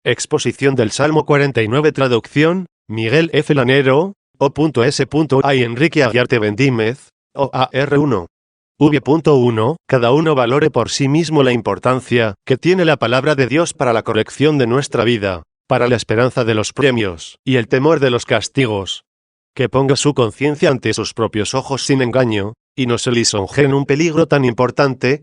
Exposición del Salmo 49. Traducción, Miguel F. Lanero, O.S.A. y Enrique Aguiarte Bendímez, OAR1. V.1. Cada uno valore por sí mismo la importancia que tiene la palabra de Dios para la corrección de nuestra vida, para la esperanza de los premios y el temor de los castigos. Que ponga su conciencia ante sus propios ojos sin engaño, y no se lisonjee en un peligro tan importante,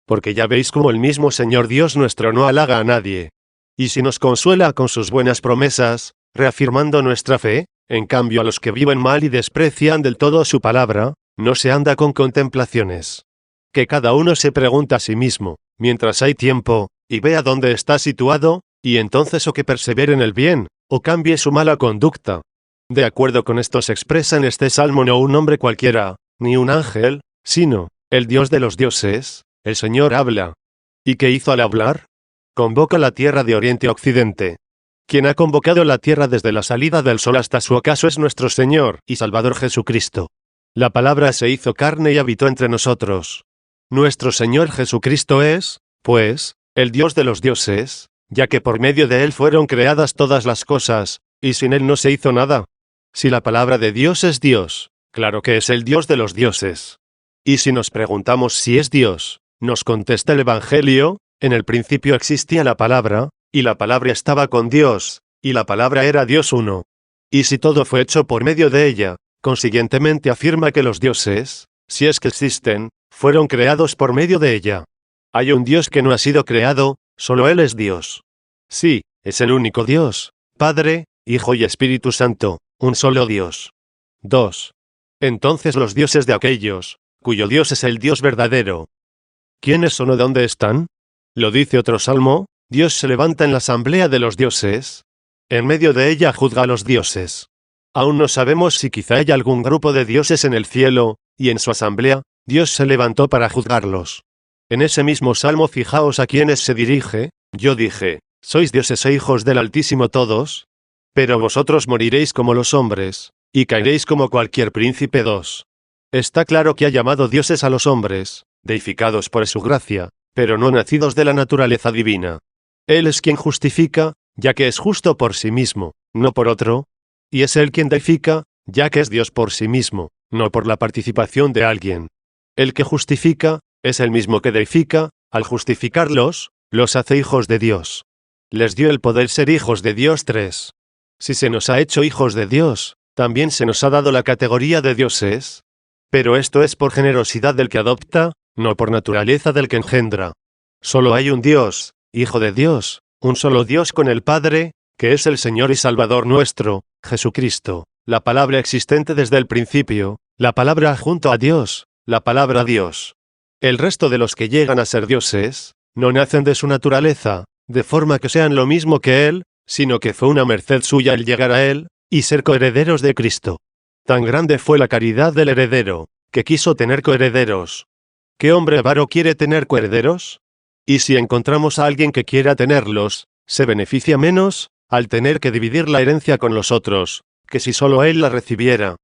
porque ya veis cómo el mismo Señor Dios nuestro no halaga a nadie. Y si nos consuela con sus buenas promesas, reafirmando nuestra fe, en cambio a los que viven mal y desprecian del todo su palabra, no se anda con contemplaciones. Que cada uno se pregunte a sí mismo, mientras hay tiempo, y vea dónde está situado, y entonces o que persevere en el bien, o cambie su mala conducta. De acuerdo con esto se expresa en este salmo no un hombre cualquiera, ni un ángel, sino el Dios de los dioses, el Señor habla. ¿Y qué hizo al hablar? Convoca la tierra de oriente a occidente. Quien ha convocado la tierra desde la salida del sol hasta su ocaso es nuestro Señor y Salvador Jesucristo. La palabra se hizo carne y habitó entre nosotros. Nuestro Señor Jesucristo es, pues, el Dios de los dioses, ya que por medio de Él fueron creadas todas las cosas, y sin Él no se hizo nada. Si la palabra de Dios es Dios, claro que es el Dios de los dioses. Y si nos preguntamos si es Dios, nos contesta el Evangelio: en el principio existía la palabra, y la palabra estaba con Dios, y la palabra era Dios uno. Y si todo fue hecho por medio de ella, consiguientemente afirma que los dioses, si es que existen, fueron creados por medio de ella. Hay un Dios que no ha sido creado, solo Él es Dios. Sí, es el único Dios, Padre, Hijo y Espíritu Santo, un solo Dios. 2. Entonces los dioses de aquellos, cuyo Dios es el Dios verdadero. ¿Quiénes son o dónde están? Lo dice otro salmo: Dios se levanta en la asamblea de los dioses. En medio de ella juzga a los dioses. Aún no sabemos si quizá haya algún grupo de dioses en el cielo, y en su asamblea, Dios se levantó para juzgarlos. En ese mismo salmo fijaos a quienes se dirige: yo dije, sois dioses e hijos del Altísimo todos, pero vosotros moriréis como los hombres, y caeréis como cualquier príncipe. 2. Está claro que ha llamado dioses a los hombres, deificados por su gracia, pero no nacidos de la naturaleza divina. Él es quien justifica, ya que es justo por sí mismo, no por otro, y es Él quien deifica, ya que es Dios por sí mismo, no por la participación de alguien. El que justifica, es el mismo que deifica, al justificarlos, los hace hijos de Dios. Les dio el poder ser hijos de Dios. 3. Si se nos ha hecho hijos de Dios, también se nos ha dado la categoría de dioses. Pero esto es por generosidad del que adopta, no por naturaleza del que engendra. Solo hay un Dios, Hijo de Dios, un solo Dios con el Padre, que es el Señor y Salvador nuestro, Jesucristo, la palabra existente desde el principio, la palabra junto a Dios, la palabra Dios. El resto de los que llegan a ser dioses, no nacen de su naturaleza, de forma que sean lo mismo que Él, sino que fue una merced suya el llegar a Él, y ser coherederos de Cristo. Tan grande fue la caridad del heredero, que quiso tener coherederos. ¿Qué hombre avaro quiere tener coherederos? Y si encontramos a alguien que quiera tenerlos, se beneficia menos, al tener que dividir la herencia con los otros, que si solo él la recibiera.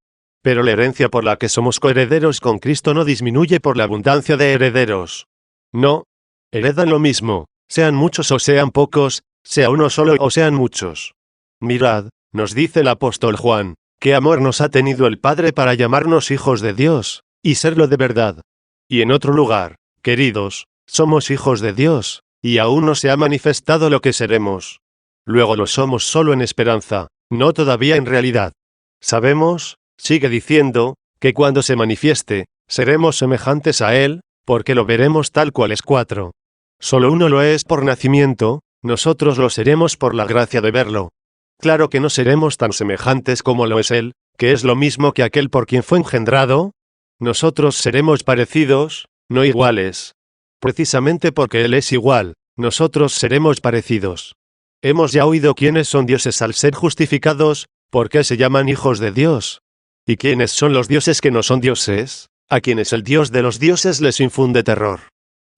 Pero la herencia por la que somos coherederos con Cristo no disminuye por la abundancia de herederos. No. Heredan lo mismo, sean muchos o sean pocos, sea uno solo o sean muchos. Mirad, nos dice el apóstol Juan, qué amor nos ha tenido el Padre para llamarnos hijos de Dios, y serlo de verdad. Y en otro lugar, queridos, somos hijos de Dios, y aún no se ha manifestado lo que seremos. Luego lo somos solo en esperanza, no todavía en realidad. Sabemos, sigue diciendo, que cuando se manifieste, seremos semejantes a Él, porque lo veremos tal cual es. 4. Solo uno lo es por nacimiento, nosotros lo seremos por la gracia de verlo. Claro que no seremos tan semejantes como lo es Él, que es lo mismo que aquel por quien fue engendrado. Nosotros seremos parecidos, no iguales. Precisamente porque Él es igual, nosotros seremos parecidos. Hemos ya oído quiénes son dioses al ser justificados, por qué se llaman hijos de Dios. ¿Y quiénes son los dioses que no son dioses? A quienes el Dios de los dioses les infunde terror.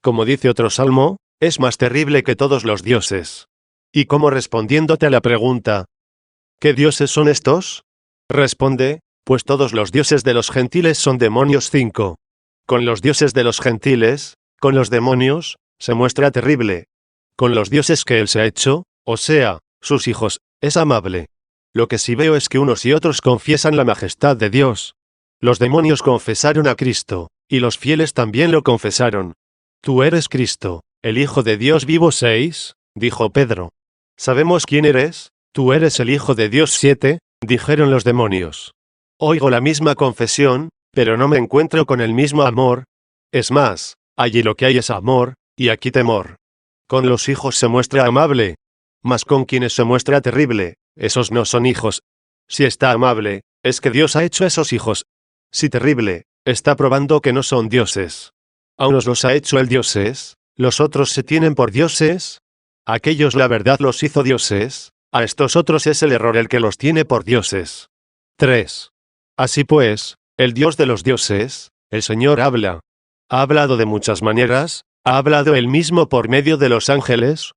Como dice otro salmo, es más terrible que todos los dioses. Y como respondiéndote a la pregunta, ¿qué dioses son estos? Responde, pues todos los dioses de los gentiles son demonios. 5. Con los dioses de los gentiles, con los demonios, se muestra terrible. Con los dioses que Él se ha hecho, o sea, sus hijos, es amable. Lo que sí veo es que unos y otros confiesan la majestad de Dios. Los demonios confesaron a Cristo, y los fieles también lo confesaron. Tú eres Cristo, el Hijo de Dios vivo. 6, dijo Pedro. ¿Sabemos quién eres? Tú eres el Hijo de Dios. 7, dijeron los demonios. Oigo la misma confesión, pero no me encuentro con el mismo amor. Es más, allí lo que hay es amor, y aquí temor. Con los hijos se muestra amable, mas con quienes se muestra terrible, esos no son hijos. Si está amable, es que Dios ha hecho esos hijos. Si terrible, está probando que no son dioses. A unos los ha hecho él dioses, los otros se tienen por dioses. A aquellos la verdad los hizo dioses, a estos otros es el error el que los tiene por dioses. 3. Así pues, el Dios de los dioses, el Señor habla. Ha hablado de muchas maneras, ha hablado él mismo por medio de los ángeles,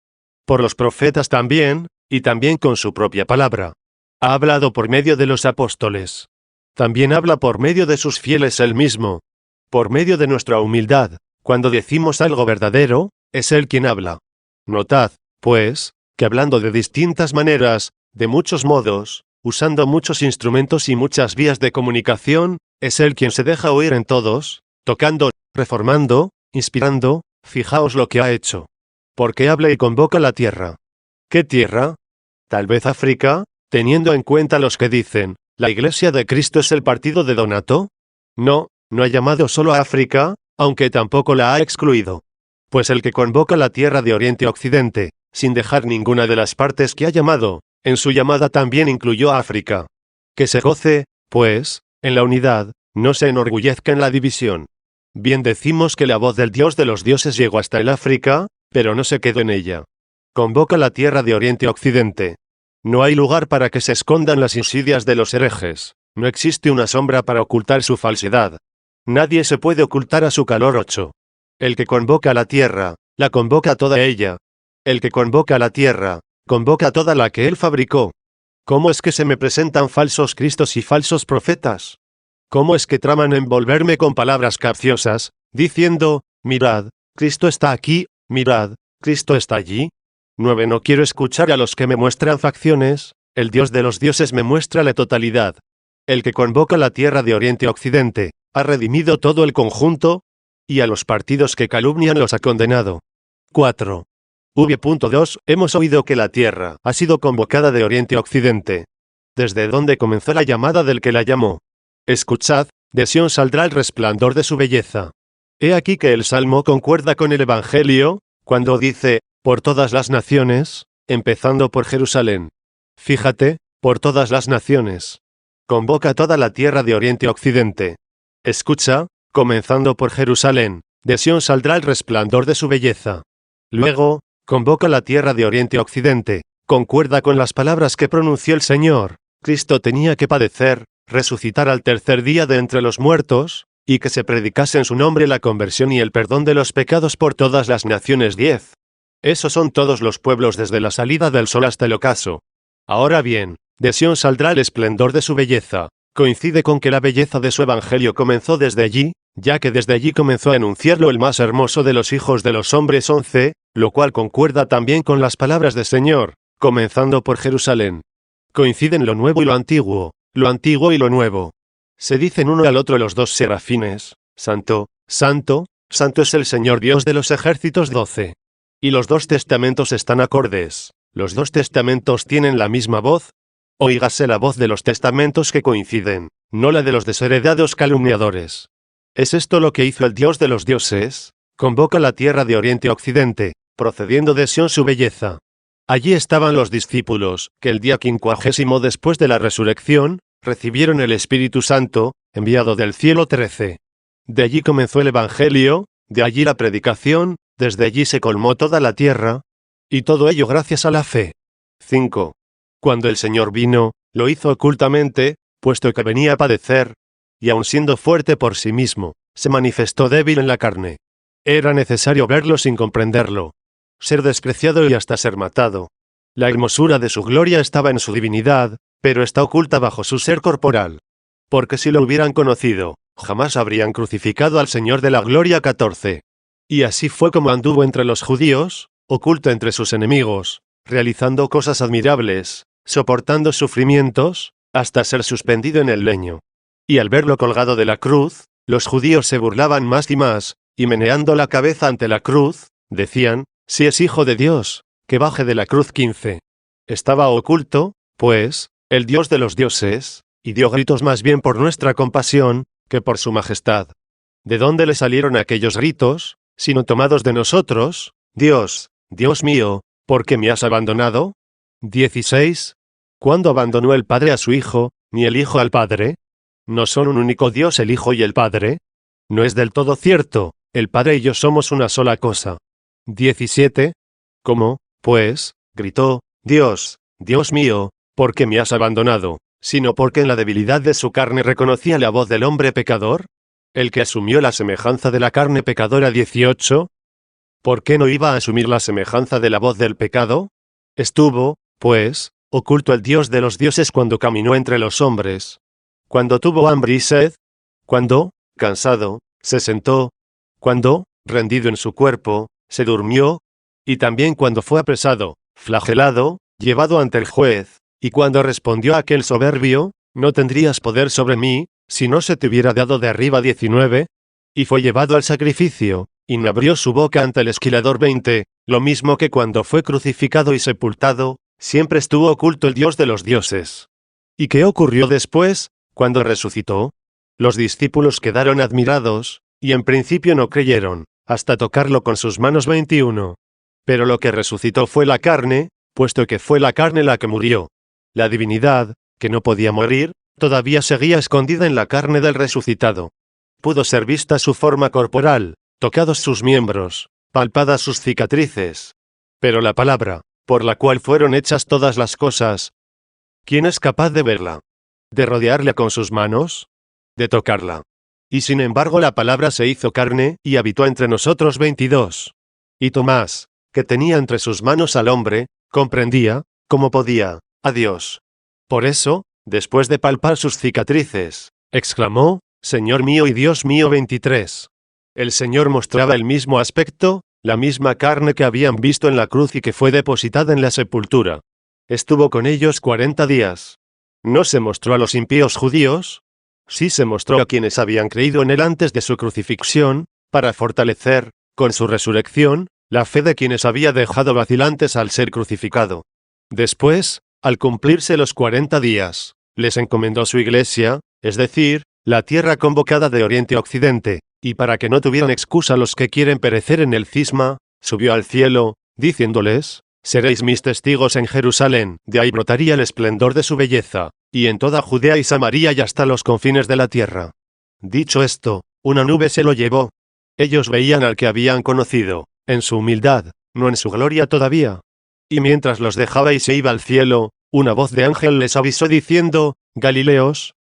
por los profetas también, y también con su propia palabra. Ha hablado por medio de los apóstoles. También habla por medio de sus fieles él mismo. Por medio de nuestra humildad, cuando decimos algo verdadero, es él quien habla. Notad, pues, que hablando de distintas maneras, de muchos modos, usando muchos instrumentos y muchas vías de comunicación, es él quien se deja oír en todos, tocando, reformando, inspirando. Fijaos lo que ha hecho. Porque habla y convoca la tierra. ¿Qué tierra? Tal vez África, teniendo en cuenta los que dicen, ¿la Iglesia de Cristo es el partido de Donato? No, no ha llamado solo a África, aunque tampoco la ha excluido. Pues el que convoca la tierra de Oriente a Occidente, sin dejar ninguna de las partes que ha llamado, en su llamada también incluyó a África. Que se goce, pues, en la unidad, no se enorgullezca en la división. Bien decimos que la voz del Dios de los dioses llegó hasta el África, pero no se quedó en ella. Convoca la tierra de Oriente a Occidente. No hay lugar para que se escondan las insidias de los herejes, no existe una sombra para ocultar su falsedad. Nadie se puede ocultar a su calor. 8. El que convoca a la tierra, la convoca a toda ella. El que convoca a la tierra, convoca a toda la que él fabricó. ¿Cómo es que se me presentan falsos cristos y falsos profetas? ¿Cómo es que traman envolverme con palabras capciosas, diciendo, mirad, Cristo está aquí, mirad, Cristo está allí? 9. No quiero escuchar a los que me muestran facciones, el Dios de los dioses me muestra la totalidad. El que convoca la tierra de Oriente a Occidente, ha redimido todo el conjunto, y a los partidos que calumnian los ha condenado. 4. V.2. Hemos oído que la tierra ha sido convocada de Oriente a Occidente. ¿Desde dónde comenzó la llamada del que la llamó? Escuchad, de Sión saldrá el resplandor de su belleza. He aquí que el Salmo concuerda con el Evangelio, cuando dice, por todas las naciones, empezando por Jerusalén. Fíjate, por todas las naciones. Convoca toda la tierra de Oriente a Occidente. Escucha, comenzando por Jerusalén, de Sión saldrá el resplandor de su belleza. Luego, convoca la tierra de Oriente a Occidente, concuerda con las palabras que pronunció el Señor. Cristo tenía que padecer, resucitar al tercer día de entre los muertos, y que se predicase en su nombre la conversión y el perdón de los pecados por todas las naciones. 10. Esos son todos los pueblos desde la salida del sol hasta el ocaso. Ahora bien, de Sión saldrá el esplendor de su belleza. Coincide con que la belleza de su evangelio comenzó desde allí, ya que desde allí comenzó a anunciarlo el más hermoso de los hijos de los hombres. 11, lo cual concuerda también con las palabras del Señor, comenzando por Jerusalén. Coinciden lo nuevo y lo antiguo y lo nuevo. Se dicen uno al otro los dos serafines, Santo, Santo, Santo es el Señor Dios de los ejércitos. 12. Y los dos testamentos están acordes, los dos testamentos tienen la misma voz. Oígase la voz de los testamentos que coinciden, no la de los desheredados calumniadores. ¿Es esto lo que hizo el Dios de los dioses? Convoca la tierra de Oriente a Occidente, procediendo de Sión su belleza. Allí estaban los discípulos, que el día 50 después de la resurrección, recibieron el Espíritu Santo, enviado del cielo. 13. De allí comenzó el Evangelio, de allí la predicación, desde allí se colmó toda la tierra, y todo ello gracias a la fe. 5. Cuando el Señor vino, lo hizo ocultamente, puesto que venía a padecer, y aun siendo fuerte por sí mismo, se manifestó débil en la carne. Era necesario verlo sin comprenderlo, ser despreciado y hasta ser matado. La hermosura de su gloria estaba en su divinidad, pero está oculta bajo su ser corporal. Porque si lo hubieran conocido, jamás habrían crucificado al Señor de la gloria. 14. Y así fue como anduvo entre los judíos, oculto entre sus enemigos, realizando cosas admirables, soportando sufrimientos, hasta ser suspendido en el leño. Y al verlo colgado de la cruz, los judíos se burlaban más y meneando la cabeza ante la cruz, decían, si es hijo de Dios, que baje de la cruz. 15. Estaba oculto, pues, el Dios de los dioses, y dio gritos más bien por nuestra compasión, que por su majestad. ¿De dónde le salieron aquellos gritos, sino tomados de nosotros? Dios, Dios mío, ¿por qué me has abandonado? 16. ¿Cuándo abandonó el Padre a su Hijo, ni el Hijo al Padre? ¿No son un único Dios el Hijo y el Padre? No es del todo cierto, el Padre y yo somos una sola cosa. 17. ¿Cómo, pues, gritó, Dios, Dios mío, ¿por qué me has abandonado? Sino porque en la debilidad de su carne reconocía la voz del hombre pecador? ¿El que asumió la semejanza de la carne pecadora? 18. ¿Por qué no iba a asumir la semejanza de la voz del pecado? Estuvo, pues, oculto el Dios de los dioses cuando caminó entre los hombres. Cuando tuvo hambre y sed. Cuando, cansado, se sentó. Cuando, rendido en su cuerpo, se durmió. Y también cuando fue apresado, flagelado, llevado ante el juez, y cuando respondió a aquel soberbio, no tendrías poder sobre mí, si no se te hubiera dado de arriba. 19. Y fue llevado al sacrificio, y no abrió su boca ante el esquilador. 20. Lo mismo que cuando fue crucificado y sepultado, siempre estuvo oculto el Dios de los dioses. ¿Y qué ocurrió después, cuando resucitó? Los discípulos quedaron admirados, y en principio no creyeron, hasta tocarlo con sus manos. 21. Pero lo que resucitó fue la carne, puesto que fue la carne la que murió. La divinidad, que no podía morir, todavía seguía escondida en la carne del resucitado. Pudo ser vista su forma corporal, tocados sus miembros, palpadas sus cicatrices. Pero la palabra, por la cual fueron hechas todas las cosas, ¿quién es capaz de verla? ¿De rodearla con sus manos? ¿De tocarla? Y sin embargo la palabra se hizo carne y habitó entre nosotros. 22. Y Tomás, que tenía entre sus manos al hombre, comprendía, como podía, a Dios. Por eso, después de palpar sus cicatrices, exclamó, Señor mío y Dios mío. 23. El Señor mostraba el mismo aspecto, la misma carne que habían visto en la cruz y que fue depositada en la sepultura. Estuvo con ellos 40 días. ¿No se mostró a los impíos judíos? Sí se mostró a quienes habían creído en él antes de su crucifixión, para fortalecer, con su resurrección, la fe de quienes había dejado vacilantes al ser crucificado. Después, al cumplirse los 40 días, les encomendó su iglesia, es decir, la tierra convocada de oriente a occidente, y para que no tuvieran excusa los que quieren perecer en el cisma, subió al cielo, diciéndoles, seréis mis testigos en Jerusalén, de ahí brotaría el esplendor de su belleza, y en toda Judea y Samaria y hasta los confines de la tierra. Dicho esto, una nube se lo llevó. Ellos veían al que habían conocido, en su humildad, no en su gloria todavía. Y mientras los dejaba y se iba al cielo, una voz de ángel les avisó diciendo, Galileos,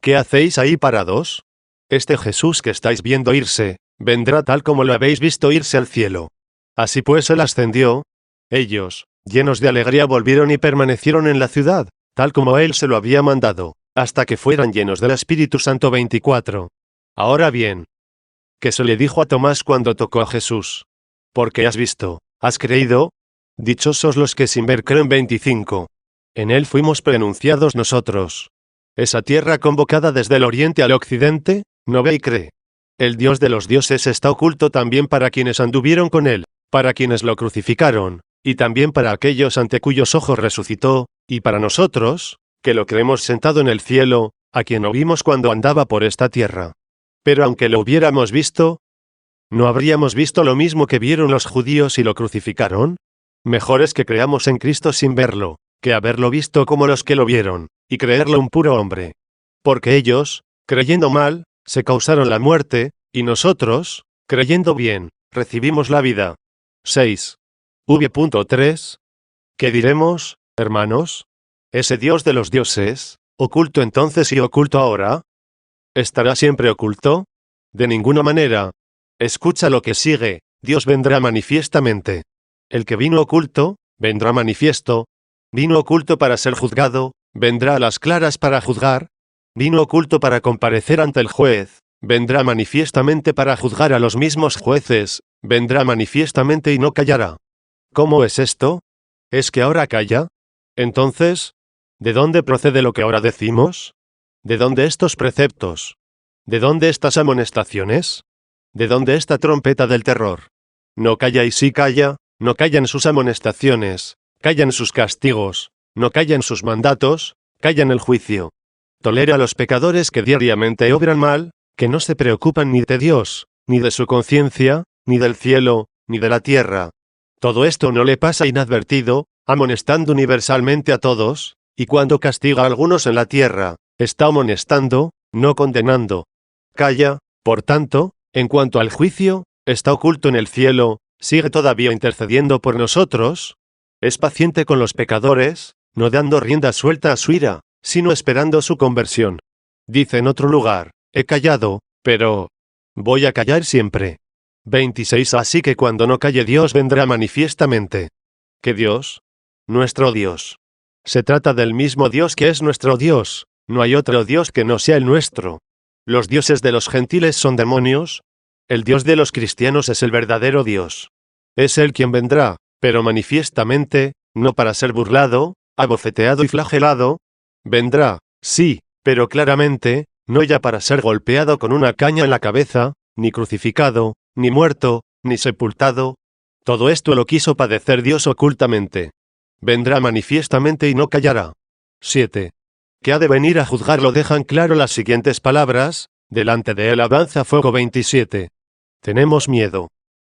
¿qué hacéis ahí parados? Este Jesús que estáis viendo irse, vendrá tal como lo habéis visto irse al cielo. Así pues él ascendió. Ellos, llenos de alegría, volvieron y permanecieron en la ciudad, tal como él se lo había mandado, hasta que fueran llenos del Espíritu Santo. 24. Ahora bien, ¿qué se le dijo a Tomás cuando tocó a Jesús? Porque has visto, has creído. Dichosos los que sin ver creen. 25. En él fuimos preanunciados nosotros. Esa tierra convocada desde el oriente al occidente, no ve y cree. El Dios de los dioses está oculto también para quienes anduvieron con él, para quienes lo crucificaron, y también para aquellos ante cuyos ojos resucitó, y para nosotros, que lo creemos sentado en el cielo, a quien no vimos cuando andaba por esta tierra. Pero aunque lo hubiéramos visto, ¿no habríamos visto lo mismo que vieron los judíos y lo crucificaron? Mejor es que creamos en Cristo sin verlo, que haberlo visto como los que lo vieron, y creerlo un puro hombre. Porque ellos, creyendo mal, se causaron la muerte, y nosotros, creyendo bien, recibimos la vida. 6. V.3. ¿Qué diremos, hermanos? ¿Ese Dios de los dioses, oculto entonces y oculto ahora? ¿Estará siempre oculto? De ninguna manera. Escucha lo que sigue, Dios vendrá manifiestamente. El que vino oculto, vendrá manifiesto. Vino oculto para ser juzgado, vendrá a las claras para juzgar. Vino oculto para comparecer ante el juez, vendrá manifiestamente para juzgar a los mismos jueces, vendrá manifiestamente y no callará. ¿Cómo es esto? ¿Es que ahora calla? Entonces, ¿de dónde procede lo que ahora decimos? ¿De dónde estos preceptos? ¿De dónde estas amonestaciones? ¿De dónde esta trompeta del terror? No calla y sí calla, no callan sus amonestaciones, callan sus castigos, no callan sus mandatos, callan el juicio. Tolera a los pecadores que diariamente obran mal, que no se preocupan ni de Dios, ni de su conciencia, ni del cielo, ni de la tierra. Todo esto no le pasa inadvertido, amonestando universalmente a todos, y cuando castiga a algunos en la tierra, está amonestando, no condenando. Calla, por tanto, en cuanto al juicio, está oculto en el cielo, sigue todavía intercediendo por nosotros. Es paciente con los pecadores, no dando rienda suelta a su ira, sino esperando su conversión. Dice en otro lugar, he callado, pero voy a callar siempre. 26 Así que cuando no calle Dios vendrá manifiestamente. ¿Qué Dios? Nuestro Dios. Se trata del mismo Dios que es nuestro Dios, no hay otro Dios que no sea el nuestro. Los dioses de los gentiles son demonios. El Dios de los cristianos es el verdadero Dios. Es Él quien vendrá, pero manifiestamente, no para ser burlado, abofeteado y flagelado. Vendrá, sí, pero claramente, no ya para ser golpeado con una caña en la cabeza, ni crucificado, ni muerto, ni sepultado. Todo esto lo quiso padecer Dios ocultamente. Vendrá manifiestamente y no callará. 7. Que ha de venir a juzgar lo dejan claro las siguientes palabras, delante de él avanza fuego 27. Tenemos miedo.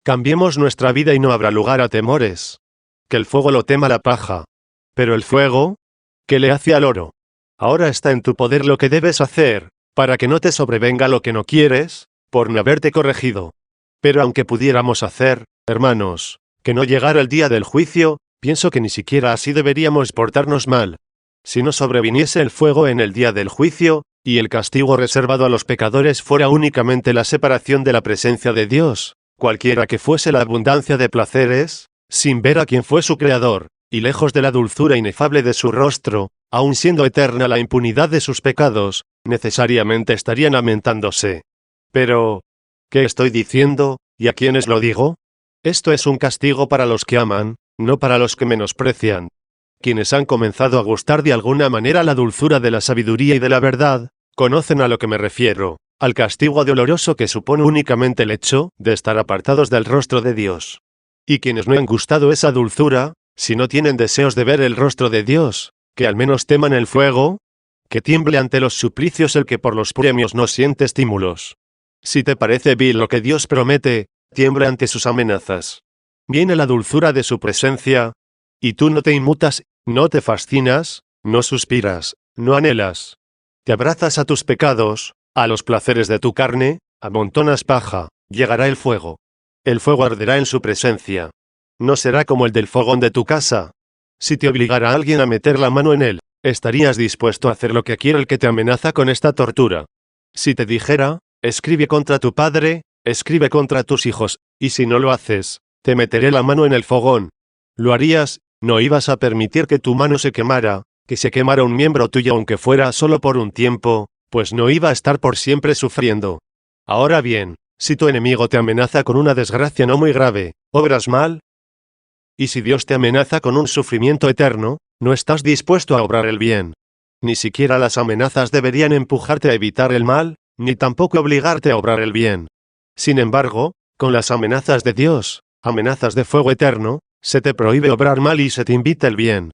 Cambiemos nuestra vida y no habrá lugar a temores. Que el fuego lo tema la paja. Pero el fuego, ¿qué le hace al oro? Ahora está en tu poder lo que debes hacer, para que no te sobrevenga lo que no quieres, por no haberte corregido. Pero aunque pudiéramos hacer, hermanos, que no llegara el día del juicio, pienso que ni siquiera así deberíamos portarnos mal. Si no sobreviniese el fuego en el día del juicio, y el castigo reservado a los pecadores fuera únicamente la separación de la presencia de Dios, cualquiera que fuese la abundancia de placeres, sin ver a quien fue su creador, y lejos de la dulzura inefable de su rostro, aun siendo eterna la impunidad de sus pecados, necesariamente estarían lamentándose. Pero, ¿qué estoy diciendo, y a quiénes lo digo? Esto es un castigo para los que aman, no para los que menosprecian. Quienes han comenzado a gustar de alguna manera la dulzura de la sabiduría y de la verdad, conocen a lo que me refiero, al castigo doloroso que supone únicamente el hecho de estar apartados del rostro de Dios. Y quienes no han gustado esa dulzura, si no tienen deseos de ver el rostro de Dios, que al menos teman el fuego, que tiemble ante los suplicios el que por los premios no siente estímulos. Si te parece vil lo que Dios promete, tiembla ante sus amenazas. Viene la dulzura de su presencia, y tú no te inmutas, no te fascinas, no suspiras, no anhelas. Te abrazas a tus pecados, a los placeres de tu carne, amontonas paja, llegará el fuego. El fuego arderá en su presencia. No será como el del fogón de tu casa. Si te obligara a alguien a meter la mano en él, estarías dispuesto a hacer lo que quiera el que te amenaza con esta tortura. Si te dijera, escribe contra tu padre, escribe contra tus hijos, y si no lo haces, te meteré la mano en el fogón. ¿Lo harías? No ibas a permitir que tu mano se quemara, que se quemara un miembro tuyo aunque fuera solo por un tiempo, pues no iba a estar por siempre sufriendo. Ahora bien, si tu enemigo te amenaza con una desgracia no muy grave, ¿obras mal? Y si Dios te amenaza con un sufrimiento eterno, no estás dispuesto a obrar el bien. Ni siquiera las amenazas deberían empujarte a evitar el mal, ni tampoco obligarte a obrar el bien. Sin embargo, con las amenazas de Dios, amenazas de fuego eterno, se te prohíbe obrar mal y se te invita el bien.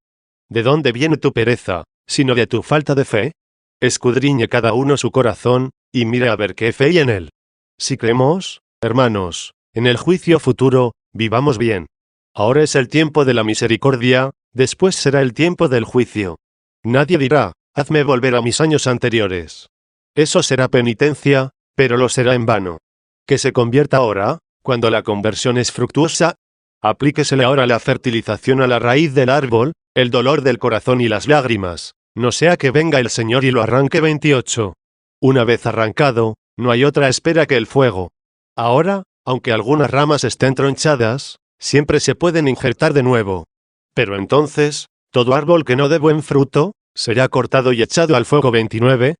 ¿De dónde viene tu pereza, sino de tu falta de fe? Escudriñe cada uno su corazón, y mire a ver qué fe hay en él. Si creemos, hermanos, en el juicio futuro, vivamos bien. Ahora es el tiempo de la misericordia, después será el tiempo del juicio. Nadie dirá, hazme volver a mis años anteriores. Eso será penitencia, pero lo será en vano. Que se convierta ahora, cuando la conversión es fructuosa, aplíquesele ahora la fertilización a la raíz del árbol, el dolor del corazón y las lágrimas, no sea que venga el Señor y lo arranque. 28. Una vez arrancado, no hay otra espera que el fuego. Ahora, aunque algunas ramas estén tronchadas, siempre se pueden injertar de nuevo. Pero entonces, todo árbol que no dé buen fruto, será cortado y echado al fuego. 29.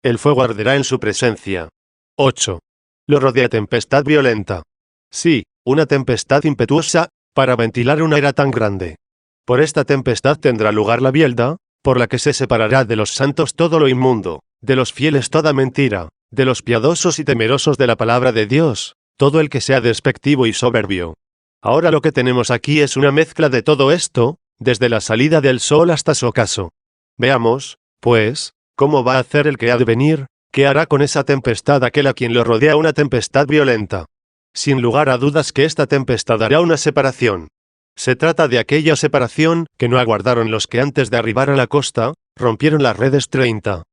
El fuego arderá en su presencia. 8. Lo rodea tempestad violenta. Sí, una tempestad impetuosa, para ventilar una era tan grande. Por esta tempestad tendrá lugar la bielda, por la que se separará de los santos todo lo inmundo, de los fieles toda mentira, de los piadosos y temerosos de la palabra de Dios, todo el que sea despectivo y soberbio. Ahora lo que tenemos aquí es una mezcla de todo esto, desde la salida del sol hasta su ocaso. Veamos, pues, cómo va a hacer el que ha de venir, qué hará con esa tempestad aquel a quien lo rodea una tempestad violenta. Sin lugar a dudas que esta tempestad hará una separación. Se trata de aquella separación que no aguardaron los que antes de arribar a la costa, rompieron las redes 30.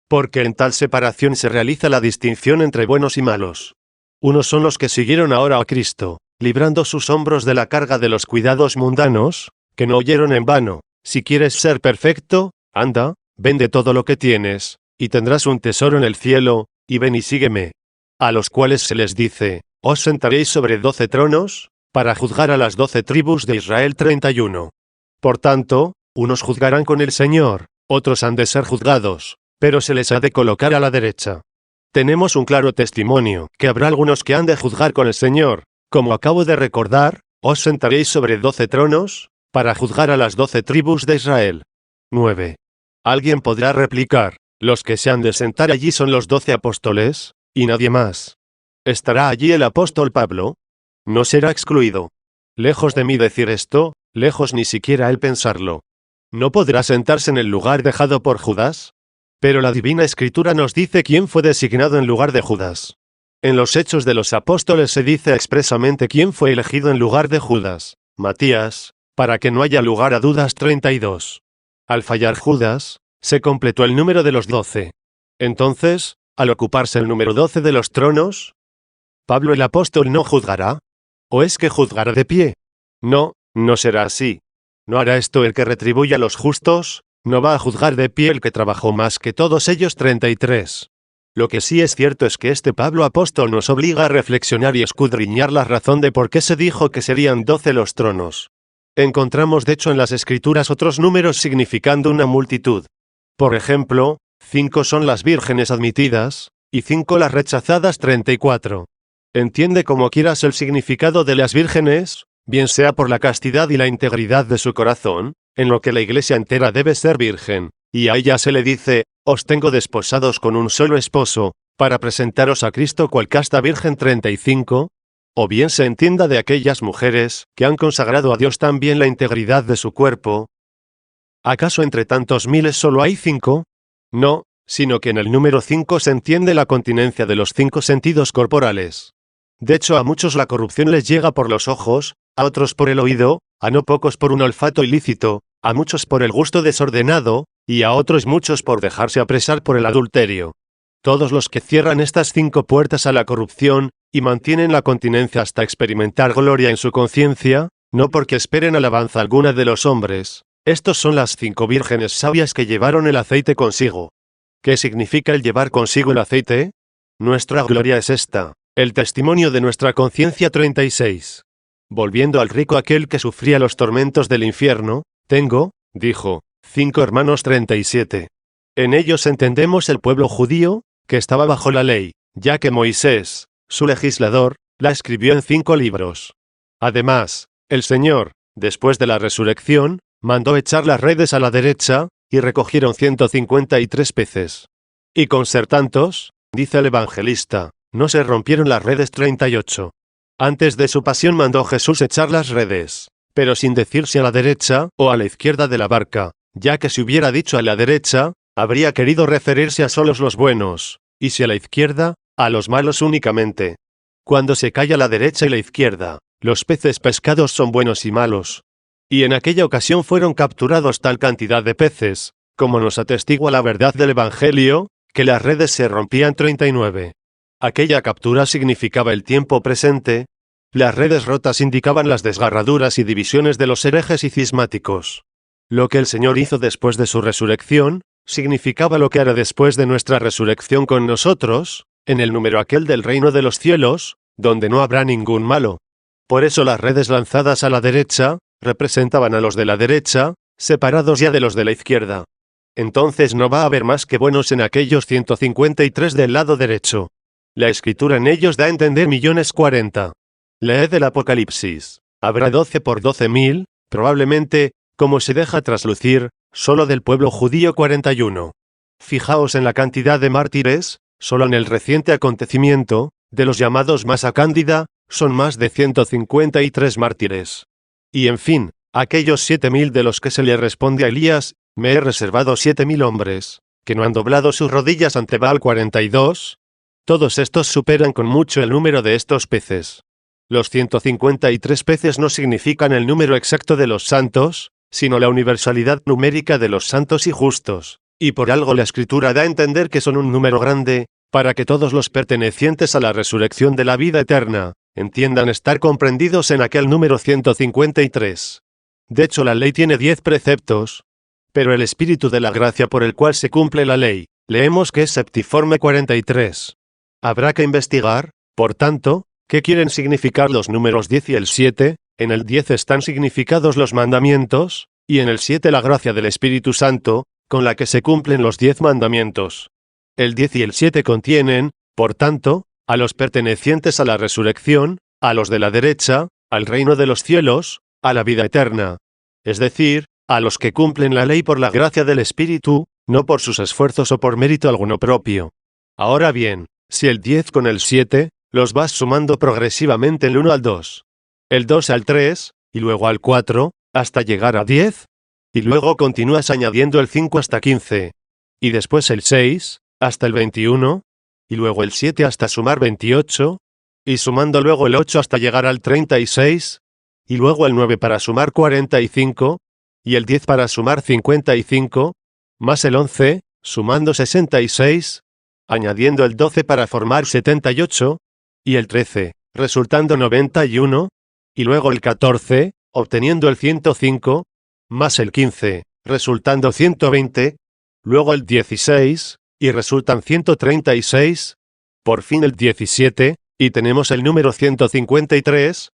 Porque en tal separación se realiza la distinción entre buenos y malos. Unos son los que siguieron ahora a Cristo, librando sus hombros de la carga de los cuidados mundanos, que no oyeron en vano: si quieres ser perfecto, anda, vende todo lo que tienes, y tendrás un tesoro en el cielo, y ven y sígueme. A los cuales se les dice: os sentaréis sobre 12 tronos, para juzgar a las 12 tribus de Israel. 31. Por tanto, unos juzgarán con el Señor, otros han de ser juzgados, pero se les ha de colocar a la derecha. Tenemos un claro testimonio, que habrá algunos que han de juzgar con el Señor, como acabo de recordar: os sentaréis sobre 12 tronos, para juzgar a las 12 tribus de Israel. 9. Alguien podrá replicar: los que se han de sentar allí son los 12 apóstoles, y nadie más. ¿Estará allí el apóstol Pablo? No será excluido. Lejos de mí decir esto, lejos ni siquiera el pensarlo. ¿No podrá sentarse en el lugar dejado por Judas? Pero la Divina Escritura nos dice quién fue designado en lugar de Judas. En los Hechos de los Apóstoles se dice expresamente quién fue elegido en lugar de Judas: Matías, para que no haya lugar a dudas. 32. Al fallar Judas, se completó el número de los 12. Entonces, al ocuparse el número 12 de los tronos, ¿Pablo el apóstol no juzgará? ¿O es que juzgará de pie? No, no será así. ¿No hará esto el que retribuye a los justos? ¿No va a juzgar de pie el que trabajó más que todos ellos? 33. Lo que sí es cierto es que este Pablo apóstol nos obliga a reflexionar y escudriñar la razón de por qué se dijo que serían 12 los tronos. Encontramos de hecho en las Escrituras otros números significando una multitud. Por ejemplo, 5 son las vírgenes admitidas, y 5 las rechazadas. 34. Entiende como quieras el significado de las vírgenes, bien sea por la castidad y la integridad de su corazón, en lo que la iglesia entera debe ser virgen, y a ella se le dice: os tengo desposados con un solo esposo, para presentaros a Cristo cual casta virgen. 35. O bien se entienda de aquellas mujeres que han consagrado a Dios también la integridad de su cuerpo. ¿Acaso entre tantos miles solo hay 5? No, sino que en el número 5 se entiende la continencia de los 5 sentidos corporales. De hecho, a muchos la corrupción les llega por los ojos, a otros por el oído, a no pocos por un olfato ilícito, a muchos por el gusto desordenado, y a otros muchos por dejarse apresar por el adulterio. Todos los que cierran estas 5 puertas a la corrupción, y mantienen la continencia hasta experimentar gloria en su conciencia, no porque esperen alabanza alguna de los hombres. Estos son las 5 vírgenes sabias que llevaron el aceite consigo. ¿Qué significa el llevar consigo el aceite? Nuestra gloria es esta: el testimonio de nuestra conciencia. 36. Volviendo al rico aquel que sufría los tormentos del infierno: tengo, dijo, 5 hermanos. 37. En ellos entendemos el pueblo judío, que estaba bajo la ley, ya que Moisés, su legislador, la escribió en 5 libros. Además, el Señor, después de la resurrección, mandó echar las redes a la derecha, y recogieron 153 peces. Y con ser tantos, dice el evangelista, no se rompieron las redes. 38. Antes de su pasión mandó Jesús echar las redes, pero sin decir si a la derecha o a la izquierda de la barca, ya que si hubiera dicho a la derecha, habría querido referirse a solos los buenos, y si a la izquierda, a los malos únicamente. Cuando se calla la derecha y la izquierda, los peces pescados son buenos y malos. Y en aquella ocasión fueron capturados tal cantidad de peces, como nos atestigua la verdad del Evangelio, que las redes se rompían. 39. Aquella captura significaba el tiempo presente. Las redes rotas indicaban las desgarraduras y divisiones de los herejes y cismáticos. Lo que el Señor hizo después de su resurrección, significaba lo que hará después de nuestra resurrección con nosotros, en el número aquel del reino de los cielos, donde no habrá ningún malo. Por eso las redes lanzadas a la derecha, representaban a los de la derecha, separados ya de los de la izquierda. Entonces no va a haber más que buenos en aquellos 153 del lado derecho. La escritura en ellos da a entender 1.040.000. Leed el Apocalipsis. Habrá 12 por 12.000, probablemente, como se deja traslucir, solo del pueblo judío 41. Fijaos en la cantidad de mártires, solo en el reciente acontecimiento, de los llamados Masa Cándida, son más de 153 mártires. Y en fin, aquellos 7000 de los que se le responde a Elías, me he reservado 7000 hombres, que no han doblado sus rodillas ante Baal 42. Todos estos superan con mucho el número de estos peces. Los 153 peces no significan el número exacto de los santos, sino la universalidad numérica de los santos y justos, y por algo la Escritura da a entender que son un número grande, para que todos los pertenecientes a la resurrección de la vida eterna, entiendan estar comprendidos en aquel número 153. De hecho, la ley tiene 10 preceptos, pero el espíritu de la gracia por el cual se cumple la ley, leemos que es septiforme 43. Habrá que investigar, por tanto, qué quieren significar los números 10 y el 7, en el 10 están significados los mandamientos, y en el 7 la gracia del Espíritu Santo, con la que se cumplen los 10 mandamientos. El 10 y el 7 contienen, por tanto, a los pertenecientes a la resurrección, a los de la derecha, al reino de los cielos, a la vida eterna. Es decir, a los que cumplen la ley por la gracia del Espíritu, no por sus esfuerzos o por mérito alguno propio. Ahora bien, si el 10 con el 7, los vas sumando progresivamente el 1 al 2, el 2 al 3, y luego al 4, hasta llegar a 10, y luego continúas añadiendo el 5 hasta 15, y después el 6, hasta el 21, y luego el 7 hasta sumar 28, y sumando luego el 8 hasta llegar al 36, y luego el 9 para sumar 45, y el 10 para sumar 55, más el 11, sumando 66, añadiendo el 12 para formar 78, y el 13, resultando 91, y luego el 14, obteniendo el 105, más el 15, resultando 120, luego el 16, y resultan 136, por fin el 17, y tenemos el número 153,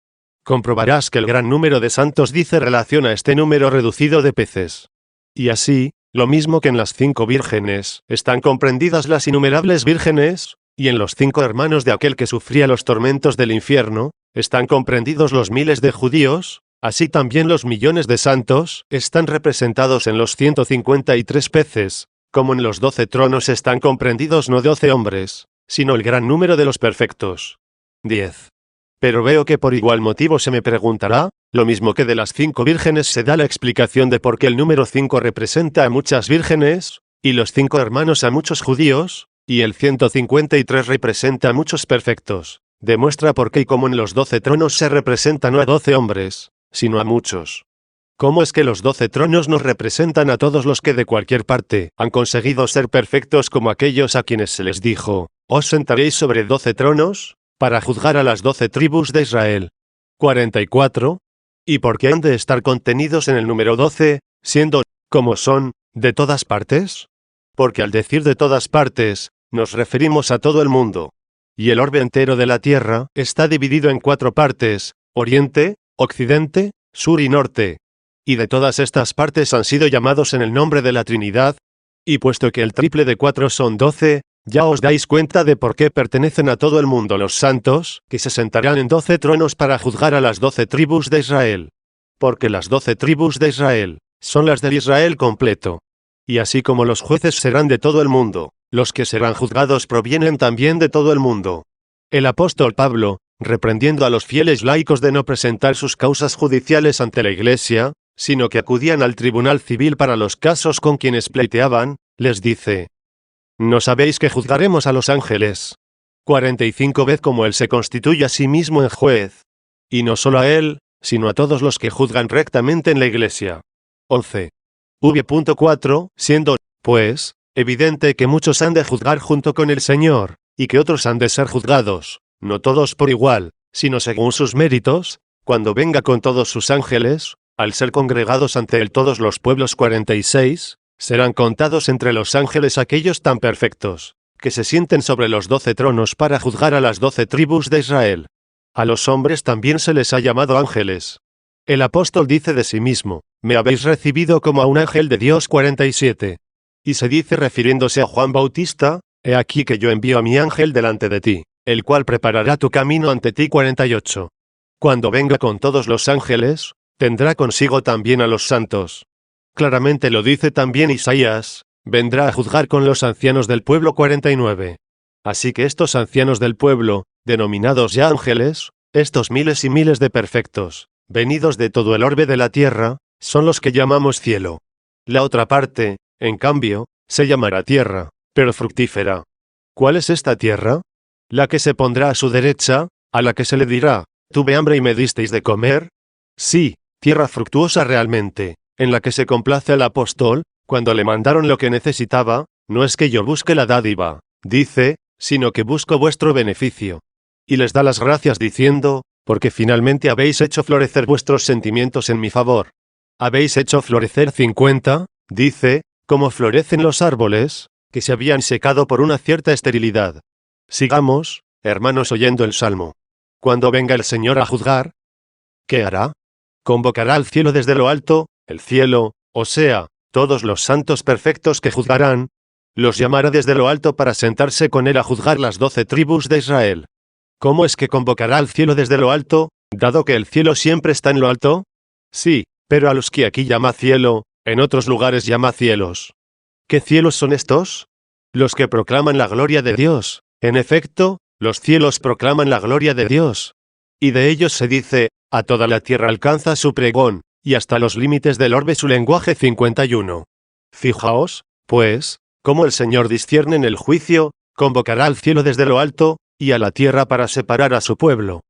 comprobarás que el gran número de santos dice relación a este número reducido de peces. Y así, lo mismo que en las 5 vírgenes, están comprendidas las innumerables vírgenes, y en los 5 hermanos de aquel que sufría los tormentos del infierno, están comprendidos los miles de judíos, así también los millones de santos, están representados en los 153 peces, como en los 12 tronos están comprendidos no 12 hombres, sino el gran número de los perfectos. 10. Pero veo que por igual motivo se me preguntará, lo mismo que de las 5 vírgenes se da la explicación de por qué el número 5 representa a muchas vírgenes, y los 5 hermanos a muchos judíos, y el 153 representa a muchos perfectos. Demuestra por qué y cómo en los 12 tronos se representa no a 12 hombres, sino a muchos. ¿Cómo es que los 12 tronos nos representan a todos los que de cualquier parte han conseguido ser perfectos como aquellos a quienes se les dijo, os sentaréis sobre 12 tronos, para juzgar a las 12 tribus de Israel? 44. ¿Y por qué han de estar contenidos en el número 12, siendo, como son, de todas partes? Porque al decir de todas partes, nos referimos a todo el mundo. Y el orbe entero de la tierra está dividido en 4 partes, oriente, occidente, sur y norte. Y de todas estas partes han sido llamados en el nombre de la Trinidad, y puesto que el triple de 4 son 12, ya os dais cuenta de por qué pertenecen a todo el mundo los santos, que se sentarán en 12 tronos para juzgar a las 12 tribus de Israel. Porque las 12 tribus de Israel son las del Israel completo. Y así como los jueces serán de todo el mundo, los que serán juzgados provienen también de todo el mundo. El apóstol Pablo, reprendiendo a los fieles laicos de no presentar sus causas judiciales ante la Iglesia, sino que acudían al tribunal civil para los casos con quienes pleiteaban, les dice: ¿no sabéis que juzgaremos a los ángeles? 45 vez como él se constituye a sí mismo en juez. Y no solo a él, sino a todos los que juzgan rectamente en la Iglesia. 11. V.4, siendo, pues, evidente que muchos han de juzgar junto con el Señor, y que otros han de ser juzgados, no todos por igual, sino según sus méritos, cuando venga con todos sus ángeles, al ser congregados ante él todos los pueblos. 46, serán contados entre los ángeles aquellos tan perfectos, que se sienten sobre los 12 tronos para juzgar a las 12 tribus de Israel. A los hombres también se les ha llamado ángeles. El apóstol dice de sí mismo, me habéis recibido como a un ángel de Dios. 47. Y se dice refiriéndose a Juan Bautista, he aquí que yo envío a mi ángel delante de ti, el cual preparará tu camino ante ti. 48. Cuando venga con todos los ángeles, tendrá consigo también a los santos. Claramente lo dice también Isaías, vendrá a juzgar con los ancianos del pueblo 49. Así que estos ancianos del pueblo, denominados ya ángeles, estos miles y miles de perfectos, venidos de todo el orbe de la tierra, son los que llamamos cielo. La otra parte, en cambio, se llamará tierra, pero fructífera. ¿Cuál es esta tierra? La que se pondrá a su derecha, a la que se le dirá, tuve hambre y me disteis de comer. Sí, tierra fructuosa realmente, en la que se complace al apóstol, cuando le mandaron lo que necesitaba, no es que yo busque la dádiva, dice, sino que busco vuestro beneficio. Y les da las gracias diciendo, porque finalmente habéis hecho florecer vuestros sentimientos en mi favor. Habéis hecho florecer 50, dice, como florecen los árboles, que se habían secado por una cierta esterilidad. Sigamos, hermanos, oyendo el Salmo. Cuando venga el Señor a juzgar, ¿qué hará? Convocará al cielo desde lo alto, el cielo, o sea, todos los santos perfectos que juzgarán, los llamará desde lo alto para sentarse con él a juzgar las 12 tribus de Israel. ¿Cómo es que convocará al cielo desde lo alto, dado que el cielo siempre está en lo alto? Sí, pero a los que aquí llama cielo, en otros lugares llama cielos. ¿Qué cielos son estos? Los que proclaman la gloria de Dios. En efecto, los cielos proclaman la gloria de Dios. Y de ellos se dice, a toda la tierra alcanza su pregón, y hasta los límites del orbe su lenguaje 51. Fijaos, pues, cómo el Señor discierne en el juicio, convocará al cielo desde lo alto, y a la tierra para separar a su pueblo.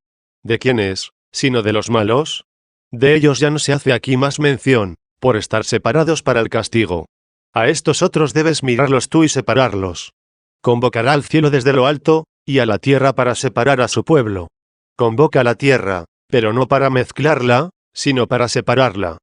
¿De quién es, sino de los malos? De ellos ya no se hace aquí más mención, por estar separados para el castigo. A estos otros debes mirarlos tú y separarlos. Convocará al cielo desde lo alto, y a la tierra para separar a su pueblo. Convoca a la tierra, pero no para mezclarla, sino para separarla.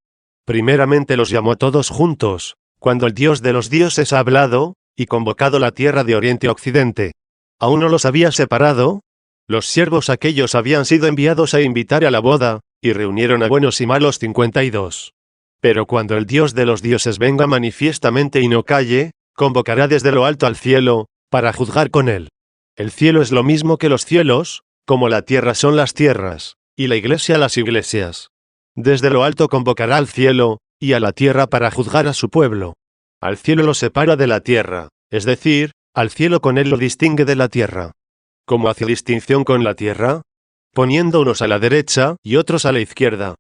Primeramente los llamó todos juntos, cuando el Dios de los dioses ha hablado, y convocado la tierra de oriente a occidente. ¿Aún no los había separado? Los siervos aquellos habían sido enviados a invitar a la boda, y reunieron a buenos y malos 52. Pero cuando el Dios de los dioses venga manifiestamente y no calle, convocará desde lo alto al cielo, para juzgar con él. El cielo es lo mismo que los cielos, como la tierra son las tierras, y la iglesia las iglesias. Desde lo alto convocará al cielo, y a la tierra para juzgar a su pueblo. Al cielo lo separa de la tierra, es decir, al cielo con él lo distingue de la tierra. ¿Cómo hace distinción con la tierra? Poniendo unos a la derecha y otros a la izquierda.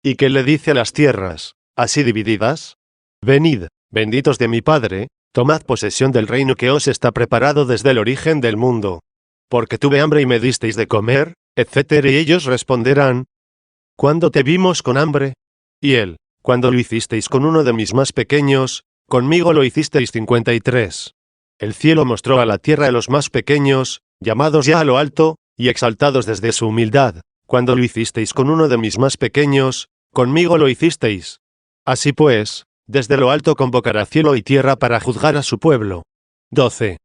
¿Y qué le dice a las tierras, así divididas? Venid, benditos de mi Padre, tomad posesión del reino que os está preparado desde el origen del mundo. Porque tuve hambre y me disteis de comer, etc. Y ellos responderán, ¿cuándo te vimos con hambre? Y él, cuando lo hicisteis con uno de mis más pequeños, conmigo lo hicisteis 53. El cielo mostró a la tierra a los más pequeños, llamados ya a lo alto, y exaltados desde su humildad, cuando lo hicisteis con uno de mis más pequeños, conmigo lo hicisteis. Así pues, desde lo alto convocará cielo y tierra para juzgar a su pueblo. 12.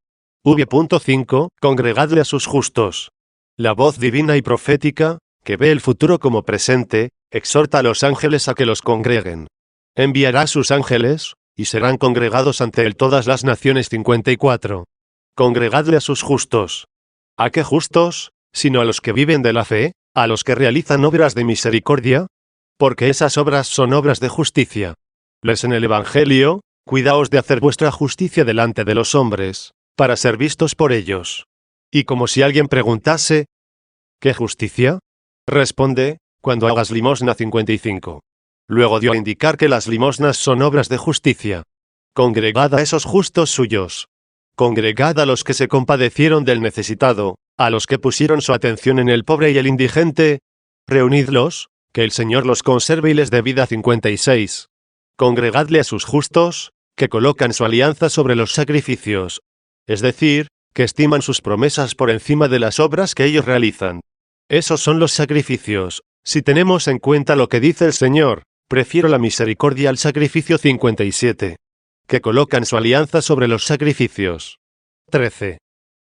V.5. Congregadle a sus justos. La voz divina y profética, que ve el futuro como presente, exhorta a los ángeles a que los congreguen. Enviará a sus ángeles, y serán congregados ante él todas las naciones 54. Congregadle a sus justos. ¿A qué justos? Sino a los que viven de la fe, a los que realizan obras de misericordia, porque esas obras son obras de justicia. Les en el Evangelio, cuidaos de hacer vuestra justicia delante de los hombres, para ser vistos por ellos. Y como si alguien preguntase, ¿qué justicia? Responde, cuando hagas limosna 55. Luego dio a indicar que las limosnas son obras de justicia. Congregad a esos justos suyos. Congregad a los que se compadecieron del necesitado, a los que pusieron su atención en el pobre y el indigente. Reunidlos, que el Señor los conserve y les dé vida 56. Congregadle a sus justos, que colocan su alianza sobre los sacrificios. Es decir, que estiman sus promesas por encima de las obras que ellos realizan. Esos son los sacrificios. Si tenemos en cuenta lo que dice el Señor, prefiero la misericordia al sacrificio 57. Que colocan su alianza sobre los sacrificios. 13.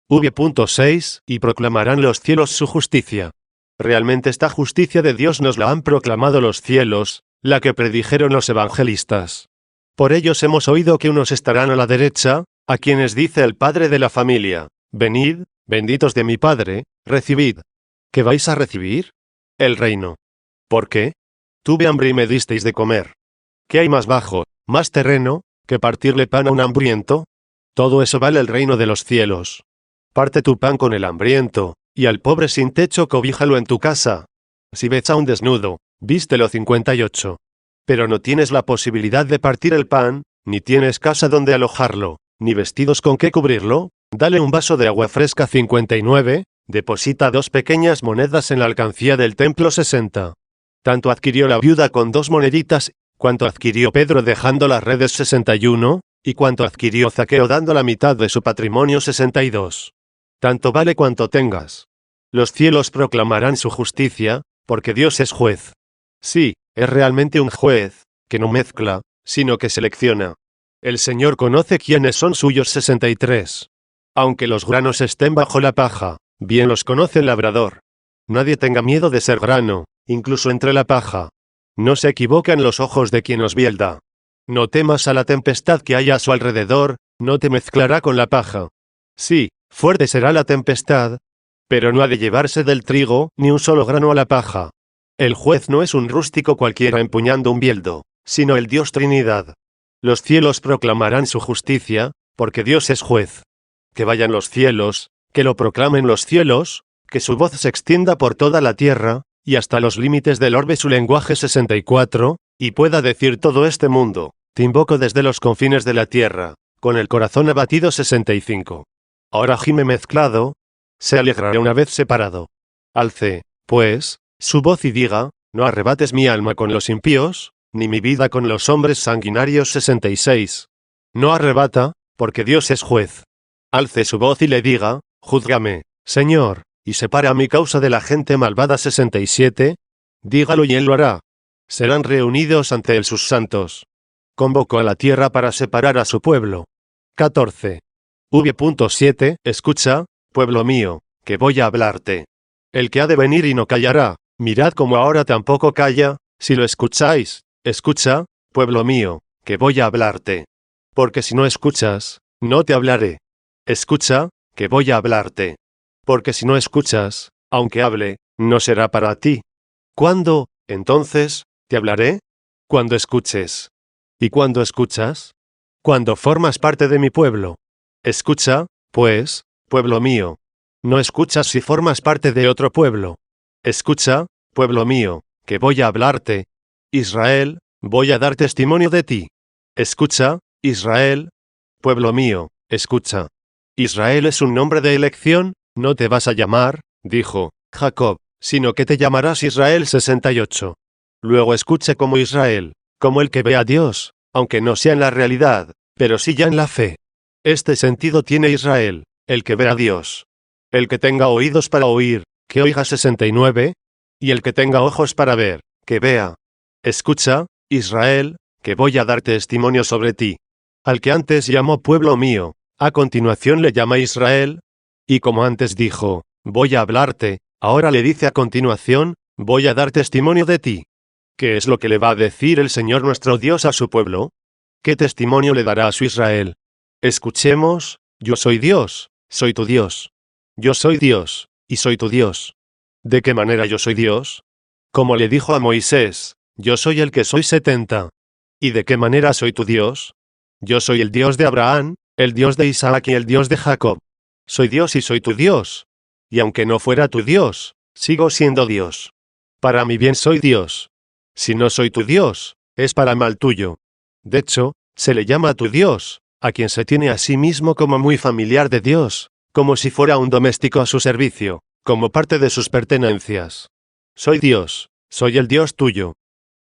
V.6. Y proclamarán los cielos su justicia. Realmente esta justicia de Dios nos la han proclamado los cielos, la que predijeron los evangelistas. Por ellos hemos oído que unos estarán a la derecha, a quienes dice el Padre de la familia, venid, benditos de mi Padre, recibid. ¿Qué vais a recibir? El reino. ¿Por qué? Tuve hambre y me disteis de comer. ¿Qué hay más bajo, más terreno, que partirle pan a un hambriento? Todo eso vale el reino de los cielos. Parte tu pan con el hambriento, y al pobre sin techo cobíjalo en tu casa. Si ves a un desnudo, vístelo. 58. Pero no tienes la posibilidad de partir el pan, ni tienes casa donde alojarlo, ni vestidos con que cubrirlo, dale un vaso de agua fresca. 59. Deposita 2 pequeñas monedas en la alcancía del templo. 60. Tanto adquirió la viuda con 2 moneditas, cuanto adquirió Pedro dejando las redes. 61, y cuanto adquirió Zaqueo dando la mitad de su patrimonio. 62. Tanto vale cuanto tengas. Los cielos proclamarán su justicia, porque Dios es juez. Sí, es realmente un juez, que no mezcla, sino que selecciona. El Señor conoce quiénes son suyos. 63. Aunque los granos estén bajo la paja, bien los conoce el labrador. Nadie tenga miedo de ser grano, incluso entre la paja. No se equivocan los ojos de quien os bielda. No temas a la tempestad que haya a su alrededor, no te mezclará con la paja. Sí, fuerte será la tempestad, pero no ha de llevarse del trigo ni un solo grano a la paja. El juez no es un rústico cualquiera empuñando un bieldo, sino el Dios Trinidad. Los cielos proclamarán su justicia, porque Dios es juez. Que vayan los cielos, que lo proclamen los cielos, que su voz se extienda por toda la tierra, y hasta los límites del orbe su lenguaje. 64, y pueda decir todo este mundo, te invoco desde los confines de la tierra, con el corazón abatido. 65. Ahora gime mezclado, se alegrará una vez separado. Alce, pues, su voz y diga, no arrebates mi alma con los impíos, ni mi vida con los hombres sanguinarios. 66. No arrebata, porque Dios es juez. Alce su voz y le diga, júzgame, Señor, y separa mi causa de la gente malvada. 67. Dígalo y él lo hará. Serán reunidos ante él sus santos. Convocó a la tierra para separar a su pueblo. 14. V.7. Escucha, pueblo mío, que voy a hablarte. El que ha de venir y no callará, mirad como ahora tampoco calla, si lo escucháis, escucha, pueblo mío, que voy a hablarte. Porque si no escuchas, no te hablaré. Escucha, que voy a hablarte. Porque si no escuchas, aunque hable, no será para ti. ¿Cuándo, entonces, te hablaré? Cuando escuches. ¿Y cuándo escuchas? Cuando formas parte de mi pueblo. Escucha, pues, pueblo mío. No escuchas si formas parte de otro pueblo. Escucha, pueblo mío, que voy a hablarte. Israel, voy a dar testimonio de ti. Escucha, Israel. Pueblo mío, escucha. Israel es un nombre de elección, no te vas a llamar, dijo, Jacob, sino que te llamarás Israel. 68. Luego escuche como Israel, como el que ve a Dios, aunque no sea en la realidad, pero sí ya en la fe. Este sentido tiene Israel, el que ve a Dios. El que tenga oídos para oír, que oiga. 69. Y el que tenga ojos para ver, que vea. Escucha, Israel, que voy a dar testimonio sobre ti. Al que antes llamó pueblo mío, a continuación le llama Israel. Y como antes dijo, voy a hablarte, ahora le dice a continuación, voy a dar testimonio de ti. ¿Qué es lo que le va a decir el Señor nuestro Dios a su pueblo? ¿Qué testimonio le dará a su Israel? Escuchemos, yo soy Dios, soy tu Dios. Yo soy Dios, y soy tu Dios. ¿De qué manera yo soy Dios? Como le dijo a Moisés, yo soy el que soy 70. ¿Y de qué manera soy tu Dios? Yo soy el Dios de Abraham, el Dios de Isaac y el Dios de Jacob. Soy Dios y soy tu Dios. Y aunque no fuera tu Dios, sigo siendo Dios. Para mi bien soy Dios. Si no soy tu Dios, es para mal tuyo. De hecho, se le llama a tu Dios, a quien se tiene a sí mismo como muy familiar de Dios, como si fuera un doméstico a su servicio, como parte de sus pertenencias. Soy Dios, soy el Dios tuyo.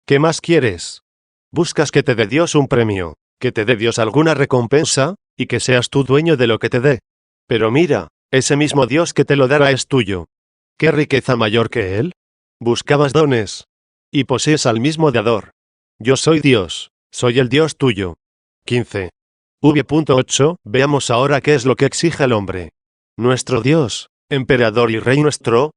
¿Qué más quieres? ¿Buscas que te dé Dios un premio, que te dé Dios alguna recompensa, y que seas tú dueño de lo que te dé? Pero mira, ese mismo Dios que te lo dará es tuyo. ¿Qué riqueza mayor que Él? Buscabas dones, y posees al mismo dador. Yo soy Dios, soy el Dios tuyo. 15. V.8. Veamos ahora qué es lo que exige el hombre. Nuestro Dios, emperador y rey nuestro,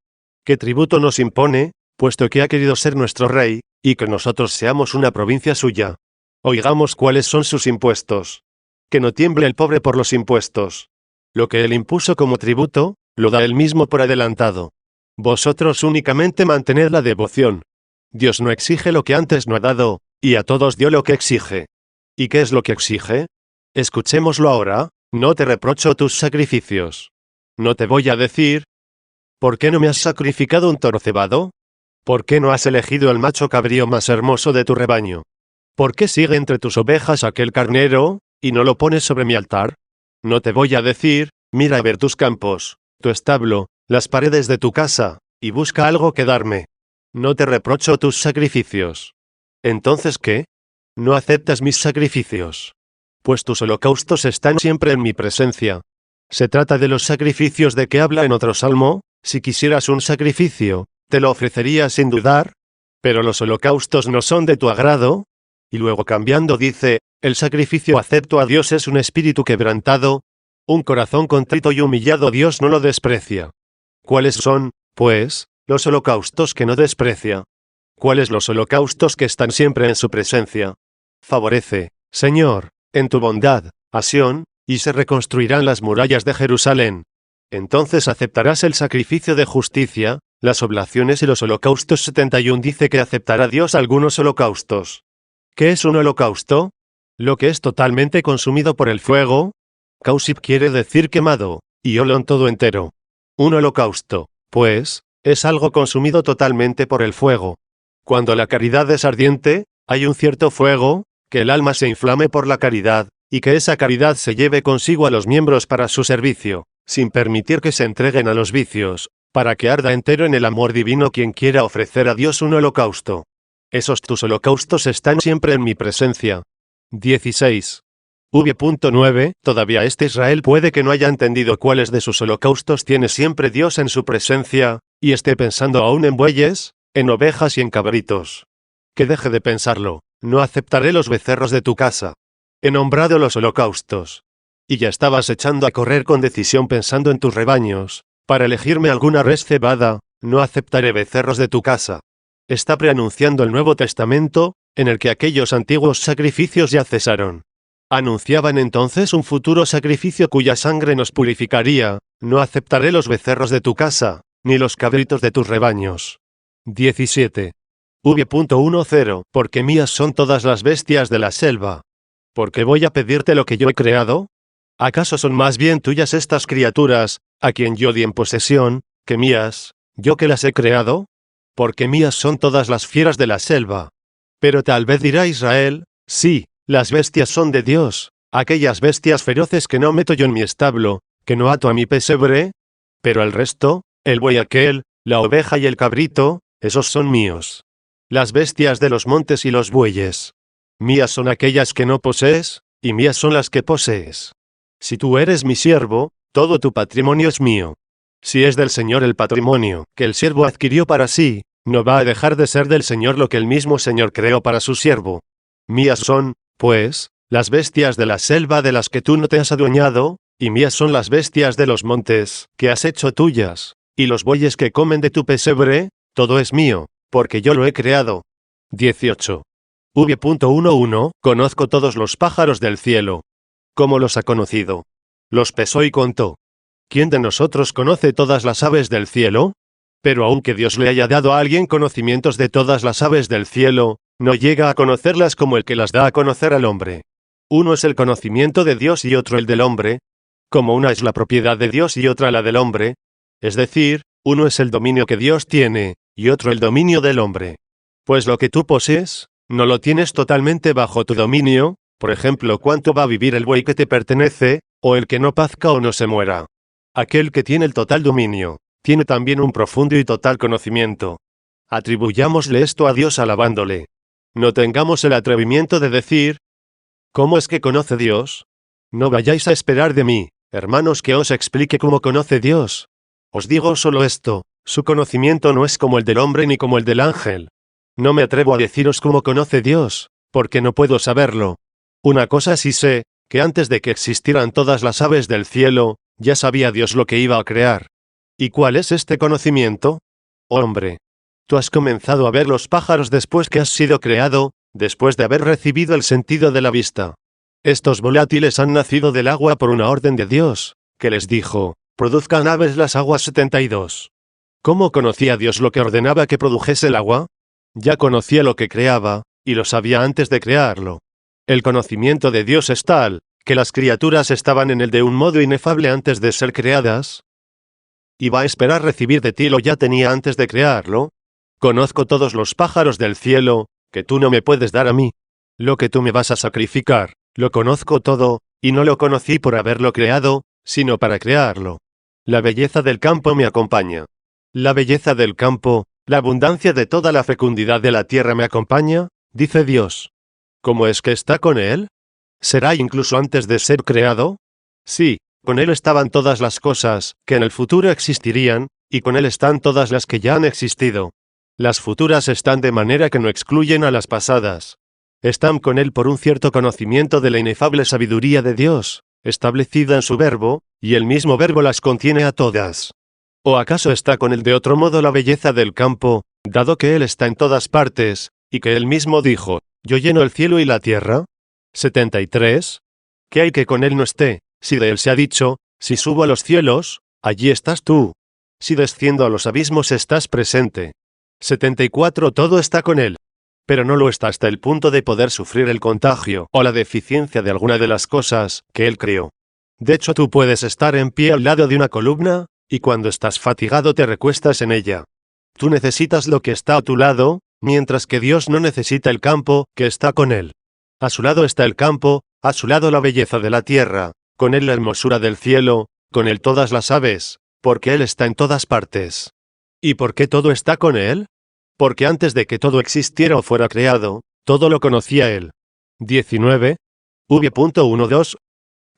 ¿qué tributo nos impone, puesto que ha querido ser nuestro rey, y que nosotros seamos una provincia suya? Oigamos cuáles son sus impuestos. Que no tiemble el pobre por los impuestos. Lo que él impuso como tributo, lo da él mismo por adelantado. Vosotros únicamente mantened la devoción. Dios no exige lo que antes no ha dado, y a todos dio lo que exige. ¿Y qué es lo que exige? Escuchémoslo ahora. No te reprocho tus sacrificios. No te voy a decir, ¿por qué no me has sacrificado un toro cebado? ¿Por qué no has elegido el macho cabrío más hermoso de tu rebaño? ¿Por qué sigue entre tus ovejas aquel carnero, y no lo pones sobre mi altar? No te voy a decir, mira a ver tus campos, tu establo, las paredes de tu casa, y busca algo que darme. No te reprocho tus sacrificios. ¿Entonces qué? No aceptas mis sacrificios. Pues tus holocaustos están siempre en mi presencia. Se trata de los sacrificios de que habla en otro salmo. Si quisieras un sacrificio, te lo ofrecería sin dudar. Pero los holocaustos no son de tu agrado. Y luego cambiando dice, el sacrificio acepto a Dios es un espíritu quebrantado. Un corazón contrito y humillado Dios no lo desprecia. ¿Cuáles son, pues, los holocaustos que no desprecia? ¿Cuáles los holocaustos que están siempre en su presencia? Favorece, Señor, en tu bondad, a Sión, y se reconstruirán las murallas de Jerusalén. Entonces aceptarás el sacrificio de justicia, las oblaciones y los holocaustos. 71 dice que aceptará Dios algunos holocaustos. ¿Qué es un holocausto? Lo que es totalmente consumido por el fuego. Kausip quiere decir quemado, y olón todo entero. Un holocausto, pues, es algo consumido totalmente por el fuego. Cuando la caridad es ardiente, hay un cierto fuego, que el alma se inflame por la caridad, y que esa caridad se lleve consigo a los miembros para su servicio, sin permitir que se entreguen a los vicios, para que arda entero en el amor divino quien quiera ofrecer a Dios un holocausto. Esos tus holocaustos están siempre en mi presencia. 16. V.9. Todavía este Israel puede que no haya entendido cuáles de sus holocaustos tiene siempre Dios en su presencia, y esté pensando aún en bueyes, en ovejas y en cabritos. Que deje de pensarlo. No aceptaré los becerros de tu casa. He nombrado los holocaustos. Y ya estabas echando a correr con decisión pensando en tus rebaños, para elegirme alguna res cebada. No aceptaré becerros de tu casa. Está preanunciando el Nuevo Testamento, en el que aquellos antiguos sacrificios ya cesaron. Anunciaban entonces un futuro sacrificio cuya sangre nos purificaría. No aceptaré los becerros de tu casa, ni los cabritos de tus rebaños. 17. V.10. Porque mías son todas las bestias de la selva. ¿Por qué voy a pedirte lo que yo he creado? ¿Acaso son más bien tuyas estas criaturas, a quien yo di en posesión, que mías, yo que las he creado? Porque mías son todas las fieras de la selva. Pero tal vez dirá Israel, sí, las bestias son de Dios, aquellas bestias feroces que no meto yo en mi establo, que no ato a mi pesebre. Pero el resto, el buey aquel, la oveja y el cabrito, esos son míos. Las bestias de los montes y los bueyes. Mías son aquellas que no posees, y mías son las que posees. Si tú eres mi siervo, todo tu patrimonio es mío. Si es del Señor el patrimonio que el siervo adquirió para sí, no va a dejar de ser del Señor lo que el mismo Señor creó para su siervo. Mías son, pues, las bestias de la selva de las que tú no te has adueñado, y mías son las bestias de los montes que has hecho tuyas, y los bueyes que comen de tu pesebre, todo es mío, porque yo lo he creado. 18. V.11. Conozco todos los pájaros del cielo. ¿Cómo los ha conocido? Los pesó y contó. ¿Quién de nosotros conoce todas las aves del cielo? Pero aunque Dios le haya dado a alguien conocimientos de todas las aves del cielo, no llega a conocerlas como el que las da a conocer al hombre. Uno es el conocimiento de Dios y otro el del hombre. Como una es la propiedad de Dios y otra la del hombre. Es decir, uno es el dominio que Dios tiene, y otro el dominio del hombre. Pues lo que tú posees, no lo tienes totalmente bajo tu dominio. Por ejemplo, ¿cuánto va a vivir el buey que te pertenece, o el que no pazca o no se muera? Aquel que tiene el total dominio, tiene también un profundo y total conocimiento. Atribuyámosle esto a Dios alabándole. No tengamos el atrevimiento de decir, ¿cómo es que conoce Dios? No vayáis a esperar de mí, hermanos, que os explique cómo conoce Dios. Os digo solo esto, su conocimiento no es como el del hombre ni como el del ángel. No me atrevo a deciros cómo conoce Dios, porque no puedo saberlo. Una cosa sí sé, que antes de que existieran todas las aves del cielo, ya sabía Dios lo que iba a crear. ¿Y cuál es este conocimiento? Hombre, tú has comenzado a ver los pájaros después que has sido creado, después de haber recibido el sentido de la vista. Estos volátiles han nacido del agua por una orden de Dios, que les dijo, produzcan aves las aguas. 72. ¿Cómo conocía Dios lo que ordenaba que produjese el agua? Ya conocía lo que creaba, y lo sabía antes de crearlo. El conocimiento de Dios es tal, que las criaturas estaban en él de un modo inefable antes de ser creadas. ¿Y va a esperar recibir de ti lo ya tenía antes de crearlo? Conozco todos los pájaros del cielo, que tú no me puedes dar a mí. Lo que tú me vas a sacrificar, lo conozco todo, y no lo conocí por haberlo creado, sino para crearlo. La belleza del campo me acompaña. La belleza del campo, la abundancia de toda la fecundidad de la tierra me acompaña, dice Dios. ¿Cómo es que está con él? ¿Será incluso antes de ser creado? Sí, con él estaban todas las cosas que en el futuro existirían, y con él están todas las que ya han existido. Las futuras están de manera que no excluyen a las pasadas. Están con él por un cierto conocimiento de la inefable sabiduría de Dios, establecida en su verbo, y el mismo verbo las contiene a todas. ¿O acaso está con él de otro modo la belleza del campo, dado que él está en todas partes, y que él mismo dijo, yo lleno el cielo y la tierra? 73. ¿Qué hay que con él no esté? Si de él se ha dicho, si subo a los cielos, allí estás tú. Si desciendo a los abismos estás presente. 74. Todo está con él. Pero no lo está hasta el punto de poder sufrir el contagio o la deficiencia de alguna de las cosas que él creó. De hecho, tú puedes estar en pie al lado de una columna, y cuando estás fatigado te recuestas en ella. Tú necesitas lo que está a tu lado, mientras que Dios no necesita el campo que está con él. A su lado está el campo, a su lado la belleza de la tierra, con él la hermosura del cielo, con él todas las aves, porque él está en todas partes. ¿Y por qué todo está con él? Porque antes de que todo existiera o fuera creado, todo lo conocía él. 19. V.12.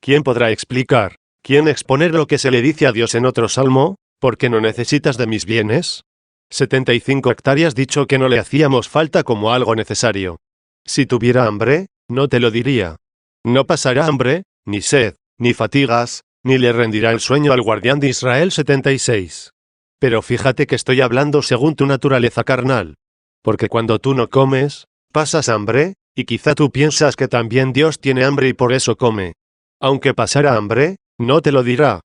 ¿Quién podrá explicar? ¿Quién exponer lo que se le dice a Dios en otro salmo? ¿Por qué no necesitas de mis bienes? 75 hectáreas dicho que no le hacíamos falta como algo necesario. Si tuviera hambre, no te lo diría. No pasará hambre, ni sed, ni fatigas, ni le rendirá el sueño al guardián de Israel. 76. Pero fíjate que estoy hablando según tu naturaleza carnal. Porque cuando tú no comes, pasas hambre, y quizá tú piensas que también Dios tiene hambre y por eso come. Aunque pasara hambre, no te lo dirá.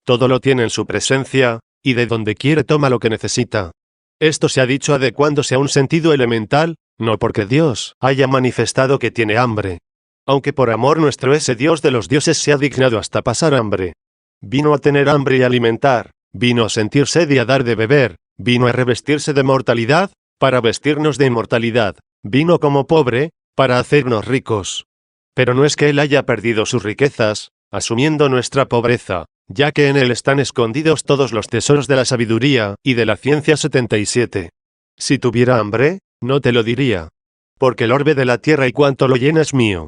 Todo lo tiene en su presencia, y de donde quiere toma lo que necesita. Esto se ha dicho adecuándose a un sentido elemental, no porque Dios haya manifestado que tiene hambre. Aunque por amor nuestro ese Dios de los dioses se ha dignado hasta pasar hambre. Vino a tener hambre y alimentar, vino a sentir sed y a dar de beber, vino a revestirse de mortalidad, para vestirnos de inmortalidad, vino como pobre, para hacernos ricos. Pero no es que él haya perdido sus riquezas, asumiendo nuestra pobreza, ya que en él están escondidos todos los tesoros de la sabiduría y de la ciencia. 77. Si tuviera hambre, no te lo diría. Porque el orbe de la tierra y cuanto lo llena es mío.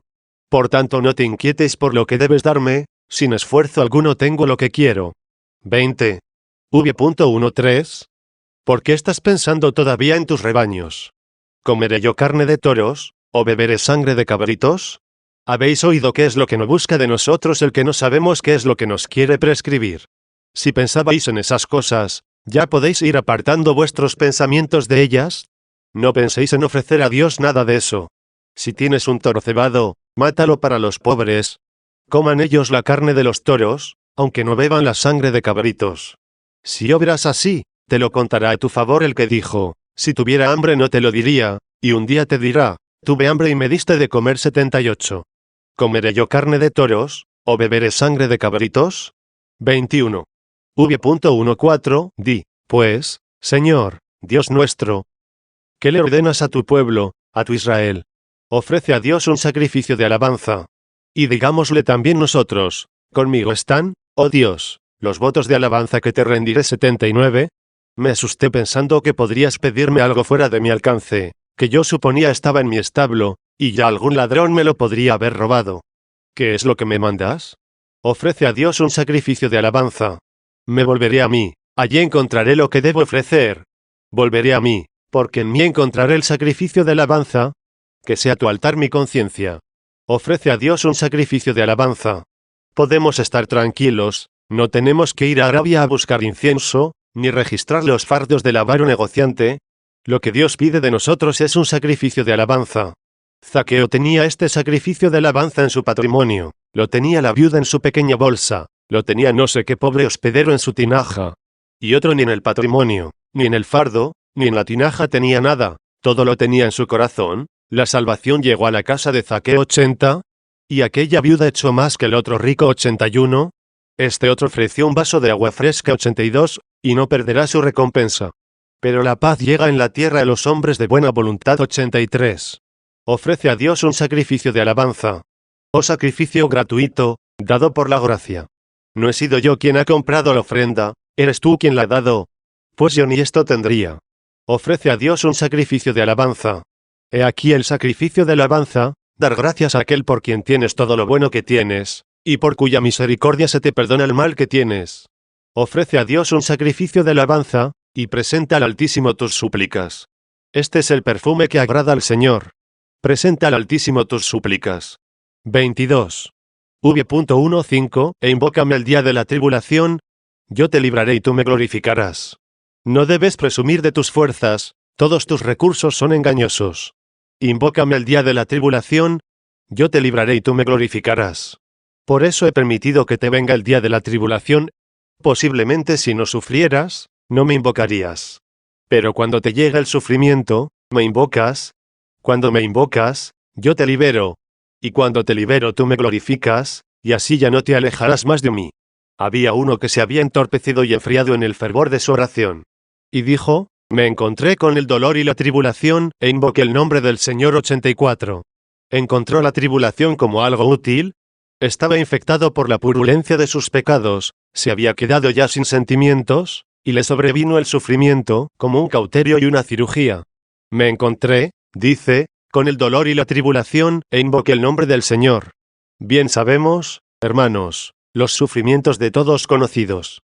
Por tanto no te inquietes por lo que debes darme, sin esfuerzo alguno tengo lo que quiero. 20. V.13. ¿Por qué estás pensando todavía en tus rebaños? ¿Comeré yo carne de toros, o beberé sangre de cabritos? ¿Habéis oído qué es lo que no busca de nosotros el que no sabemos qué es lo que nos quiere prescribir? Si pensabais en esas cosas, ¿ya podéis ir apartando vuestros pensamientos de ellas? No penséis en ofrecer a Dios nada de eso. Si tienes un toro cebado, mátalo para los pobres. Coman ellos la carne de los toros, aunque no beban la sangre de cabritos. Si obras así, te lo contará a tu favor el que dijo, si tuviera hambre no te lo diría, y un día te dirá, tuve hambre y me diste de comer. 78. ¿Comeré yo carne de toros, o beberé sangre de cabritos? 21. V.14. Di, pues, Señor, Dios nuestro, ¿qué le ordenas a tu pueblo, a tu Israel? Ofrece a Dios un sacrificio de alabanza. Y digámosle también nosotros, conmigo están, oh Dios, los votos de alabanza que te rendiré. 79. Me asusté pensando que podrías pedirme algo fuera de mi alcance, que yo suponía estaba en mi establo, y ya algún ladrón me lo podría haber robado. ¿Qué es lo que me mandas? Ofrece a Dios un sacrificio de alabanza. Me volveré a mí, allí encontraré lo que debo ofrecer. Volveré a mí, porque en mí encontraré el sacrificio de alabanza. Que sea tu altar mi conciencia. Ofrece a Dios un sacrificio de alabanza. Podemos estar tranquilos, no tenemos que ir a Arabia a buscar incienso, ni registrar los fardos del avaro negociante. Lo que Dios pide de nosotros es un sacrificio de alabanza. Zaqueo tenía este sacrificio de alabanza en su patrimonio, lo tenía la viuda en su pequeña bolsa, lo tenía no sé qué pobre hospedero en su tinaja. Y otro ni en el patrimonio, ni en el fardo, ni en la tinaja tenía nada, Todo lo tenía en su corazón. La salvación llegó a la casa de Zaqueo 80. ¿Y aquella viuda echó más que el otro rico 81? Este otro ofreció un vaso de agua fresca 82, y no perderá su recompensa. Pero la paz llega en la tierra a los hombres de buena voluntad 83. Ofrece a Dios un sacrificio de alabanza. Oh sacrificio gratuito, dado por la gracia. No he sido yo quien ha comprado la ofrenda, eres tú quien la ha dado. Pues yo ni esto tendría. Ofrece a Dios un sacrificio de alabanza. He aquí el sacrificio de alabanza, dar gracias a aquel por quien tienes todo lo bueno que tienes, y por cuya misericordia se te perdona el mal que tienes. Ofrece a Dios un sacrificio de alabanza, y presenta al Altísimo tus súplicas. Este es el perfume que agrada al Señor. Presenta al Altísimo tus súplicas. 22. V.15 E invócame el día de la tribulación. Yo te libraré y tú me glorificarás. No debes presumir de tus fuerzas, todos tus recursos son engañosos. Invócame el día de la tribulación. Yo te libraré y tú me glorificarás. Por eso he permitido que te venga el día de la tribulación. Posiblemente si no sufrieras, no me invocarías. Pero cuando te llega el sufrimiento, me invocas. Cuando me invocas, yo te libero. Y cuando te libero tú me glorificas, y así ya no te alejarás más de mí. Había uno que se había entorpecido y enfriado en el fervor de su oración. Y dijo, me encontré con el dolor y la tribulación, e invoqué el nombre del Señor 84. ¿Encontró la tribulación como algo útil? Estaba infectado por la purulencia de sus pecados, se había quedado ya sin sentimientos, y le sobrevino el sufrimiento, como un cauterio y una cirugía. Me encontré, dice, con el dolor y la tribulación, e invoqué el nombre del Señor. Bien sabemos, hermanos, los sufrimientos de todos conocidos.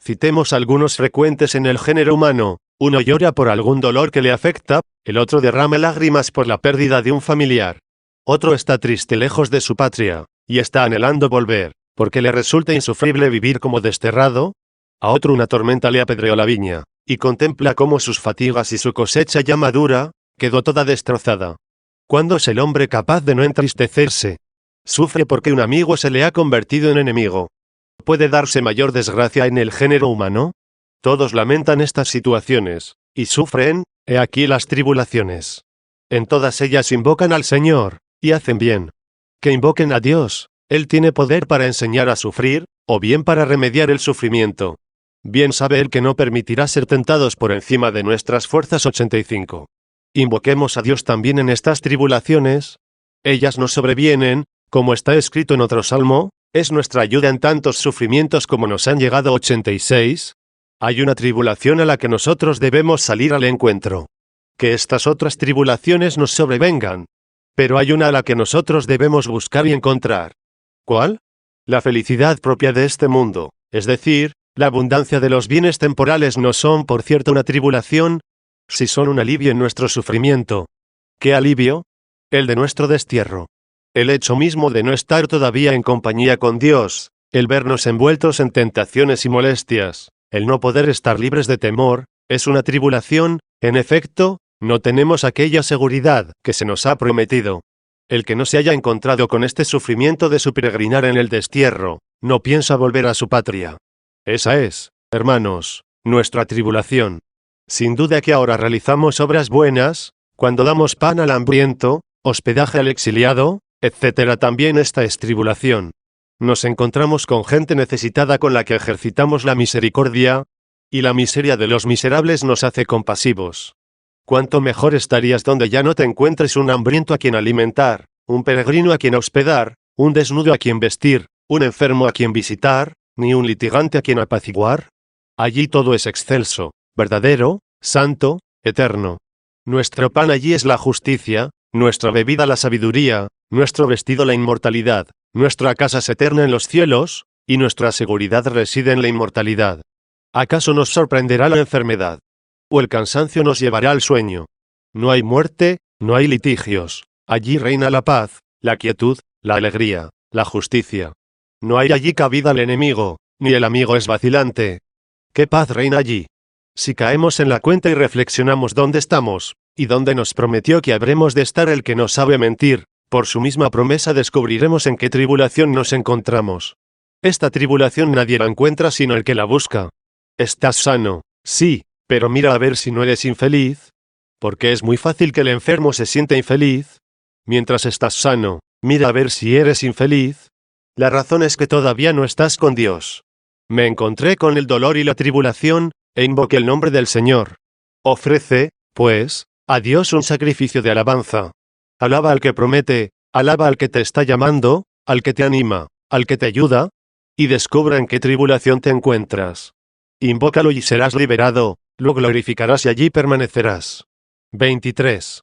Citemos algunos frecuentes en el género humano. Uno llora por algún dolor que le afecta, el otro derrama lágrimas por la pérdida de un familiar. Otro está triste lejos de su patria, y está anhelando volver, porque le resulta insufrible vivir como desterrado. A otro una tormenta le apedreó la viña, y contempla cómo sus fatigas y su cosecha ya madura, quedó toda destrozada. ¿Cuándo es el hombre capaz de no entristecerse? Sufre porque un amigo se le ha convertido en enemigo. ¿Puede darse mayor desgracia en el género humano? Todos lamentan estas situaciones, y sufren, he aquí las tribulaciones. En todas ellas invocan al Señor, y hacen bien. Que invoquen a Dios, Él tiene poder para enseñar a sufrir, o bien para remediar el sufrimiento. Bien sabe Él que no permitirá ser tentados por encima de nuestras fuerzas 85. Invoquemos a Dios también en estas tribulaciones. Ellas nos sobrevienen, como está escrito en otro salmo, es nuestra ayuda en tantos sufrimientos como nos han llegado 86. Hay una tribulación a la que nosotros debemos salir al encuentro. Que estas otras tribulaciones nos sobrevengan. Pero hay una a la que nosotros debemos buscar y encontrar. ¿Cuál? La felicidad propia de este mundo, es decir, la abundancia de los bienes temporales no son, por cierto, una tribulación, si son un alivio en nuestro sufrimiento. ¿Qué alivio? El de nuestro destierro. El hecho mismo de no estar todavía en compañía con Dios, el vernos envueltos en tentaciones y molestias, el no poder estar libres de temor, es una tribulación. En efecto, no tenemos aquella seguridad que se nos ha prometido. El que no se haya encontrado con este sufrimiento de su peregrinar en el destierro, no piensa volver a su patria. Esa es, hermanos, nuestra tribulación. Sin duda que ahora realizamos obras buenas, cuando damos pan al hambriento, hospedaje al exiliado, etc. También esta es tribulación. Nos encontramos con gente necesitada con la que ejercitamos la misericordia, y la miseria de los miserables nos hace compasivos. ¿Cuánto mejor estarías donde ya no te encuentres un hambriento a quien alimentar, un peregrino a quien hospedar, un desnudo a quien vestir, un enfermo a quien visitar, ni un litigante a quien apaciguar? Allí todo es excelso, verdadero, santo, eterno. Nuestro pan allí es la justicia, nuestra bebida la sabiduría, nuestro vestido la inmortalidad, nuestra casa es eterna en los cielos, y nuestra seguridad reside en la inmortalidad. ¿Acaso nos sorprenderá la enfermedad? ¿O el cansancio nos llevará al sueño? No hay muerte, no hay litigios. Allí reina la paz, la quietud, la alegría, la justicia. No hay allí cabida al enemigo, ni el amigo es vacilante. ¿Qué paz reina allí? Si caemos en la cuenta y reflexionamos dónde estamos, y dónde nos prometió que habremos de estar el que no sabe mentir, por su misma promesa descubriremos en qué tribulación nos encontramos. Esta tribulación nadie la encuentra sino el que la busca. Estás sano, sí, pero mira a ver si no eres infeliz. Porque es muy fácil que el enfermo se sienta infeliz. Mientras estás sano, mira a ver si eres infeliz. La razón es que todavía no estás con Dios. Me encontré con el dolor y la tribulación, e invoqué el nombre del Señor. Ofrece, pues, a Dios un sacrificio de alabanza. Alaba al que promete, alaba al que te está llamando, al que te anima, al que te ayuda, y descubra en qué tribulación te encuentras. Invócalo y serás liberado, lo glorificarás y allí permanecerás. 23.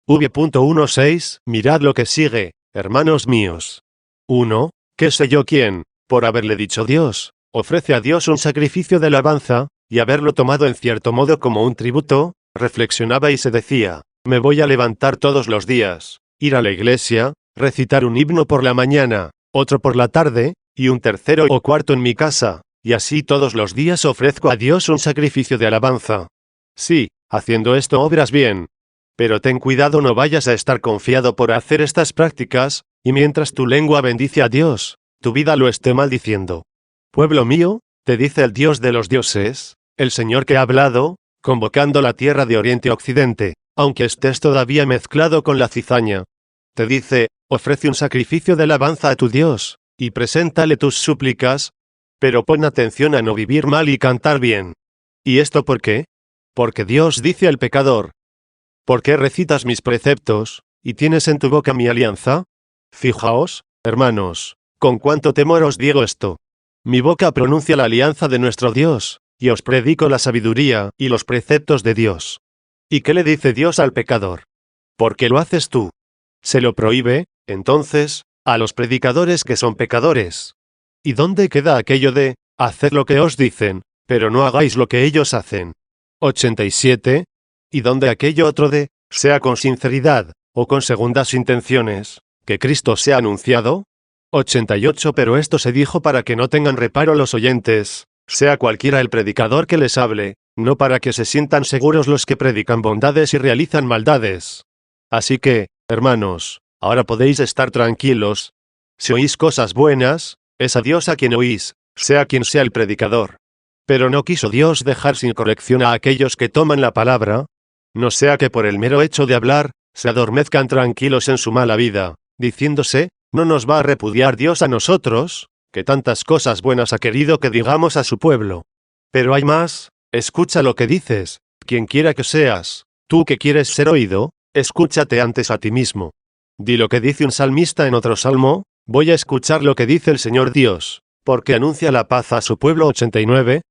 V.16. Mirad lo que sigue, hermanos míos. 1. ¿Qué sé yo quién, por haberle dicho Dios, ofrece a Dios un sacrificio de alabanza, y haberlo tomado en cierto modo como un tributo? Reflexionaba y se decía, me voy a levantar todos los días, ir a la iglesia, recitar un himno por la mañana, otro por la tarde, y un tercero o cuarto en mi casa, y así todos los días ofrezco a Dios un sacrificio de alabanza. Sí, haciendo esto obras bien. Pero ten cuidado, no vayas a estar confiado por hacer estas prácticas, y mientras tu lengua bendice a Dios, tu vida lo esté maldiciendo. Pueblo mío, te dice el Dios de los dioses, el Señor que ha hablado, convocando la tierra de oriente a occidente, aunque estés todavía mezclado con la cizaña. Te dice, ofrece un sacrificio de alabanza a tu Dios, y preséntale tus súplicas, pero pon atención a no vivir mal y cantar bien. ¿Y esto por qué? Porque Dios dice al pecador, ¿por qué recitas mis preceptos, y tienes en tu boca mi alianza? Fijaos, hermanos, con cuánto temor os digo esto. Mi boca pronuncia la alianza de nuestro Dios, y os predico la sabiduría y los preceptos de Dios. ¿Y qué le dice Dios al pecador? ¿Por qué lo haces tú? Se lo prohíbe, entonces, a los predicadores que son pecadores. ¿Y dónde queda aquello de, haced lo que os dicen, pero no hagáis lo que ellos hacen? 87. ¿Y dónde aquello otro de, sea con sinceridad, o con segundas intenciones, que Cristo sea anunciado? 88. Pero esto se dijo para que no tengan reparo los oyentes, sea cualquiera el predicador que les hable, no para que se sientan seguros los que predican bondades y realizan maldades. Así que, hermanos, ahora podéis estar tranquilos. Si oís cosas buenas, es a Dios a quien oís, sea quien sea el predicador. Pero no quiso Dios dejar sin corrección a aquellos que toman la palabra, no sea que por el mero hecho de hablar, se adormezcan tranquilos en su mala vida, diciéndose, ¿no nos va a repudiar Dios a nosotros, que tantas cosas buenas ha querido que digamos a su pueblo? Pero hay más, escucha lo que dices, quien quiera que seas, tú que quieres ser oído, escúchate antes a ti mismo. Di lo que dice un salmista en otro salmo, voy a escuchar lo que dice el Señor Dios, porque anuncia la paz a su pueblo. 89.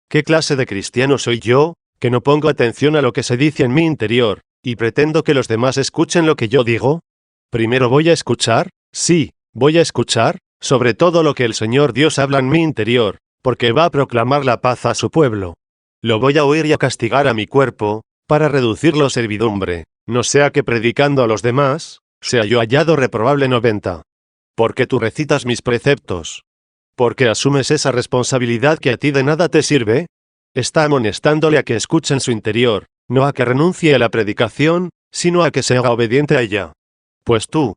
¿Qué clase de cristiano soy yo, que no pongo atención a lo que se dice en mi interior, y pretendo que los demás escuchen lo que yo digo? Primero voy a escuchar, sí, voy a escuchar, sobre todo lo que el Señor Dios habla en mi interior, porque va a proclamar la paz a su pueblo. Lo voy a oír y a castigar a mi cuerpo, para reducirlo a servidumbre, no sea que predicando a los demás, sea yo hallado reprobable. 90. Porque tú recitas mis preceptos. Porque asumes esa responsabilidad que a ti de nada te sirve. Está amonestándole a que escuche en su interior, no a que renuncie a la predicación, sino a que se haga obediente a ella. Pues tú,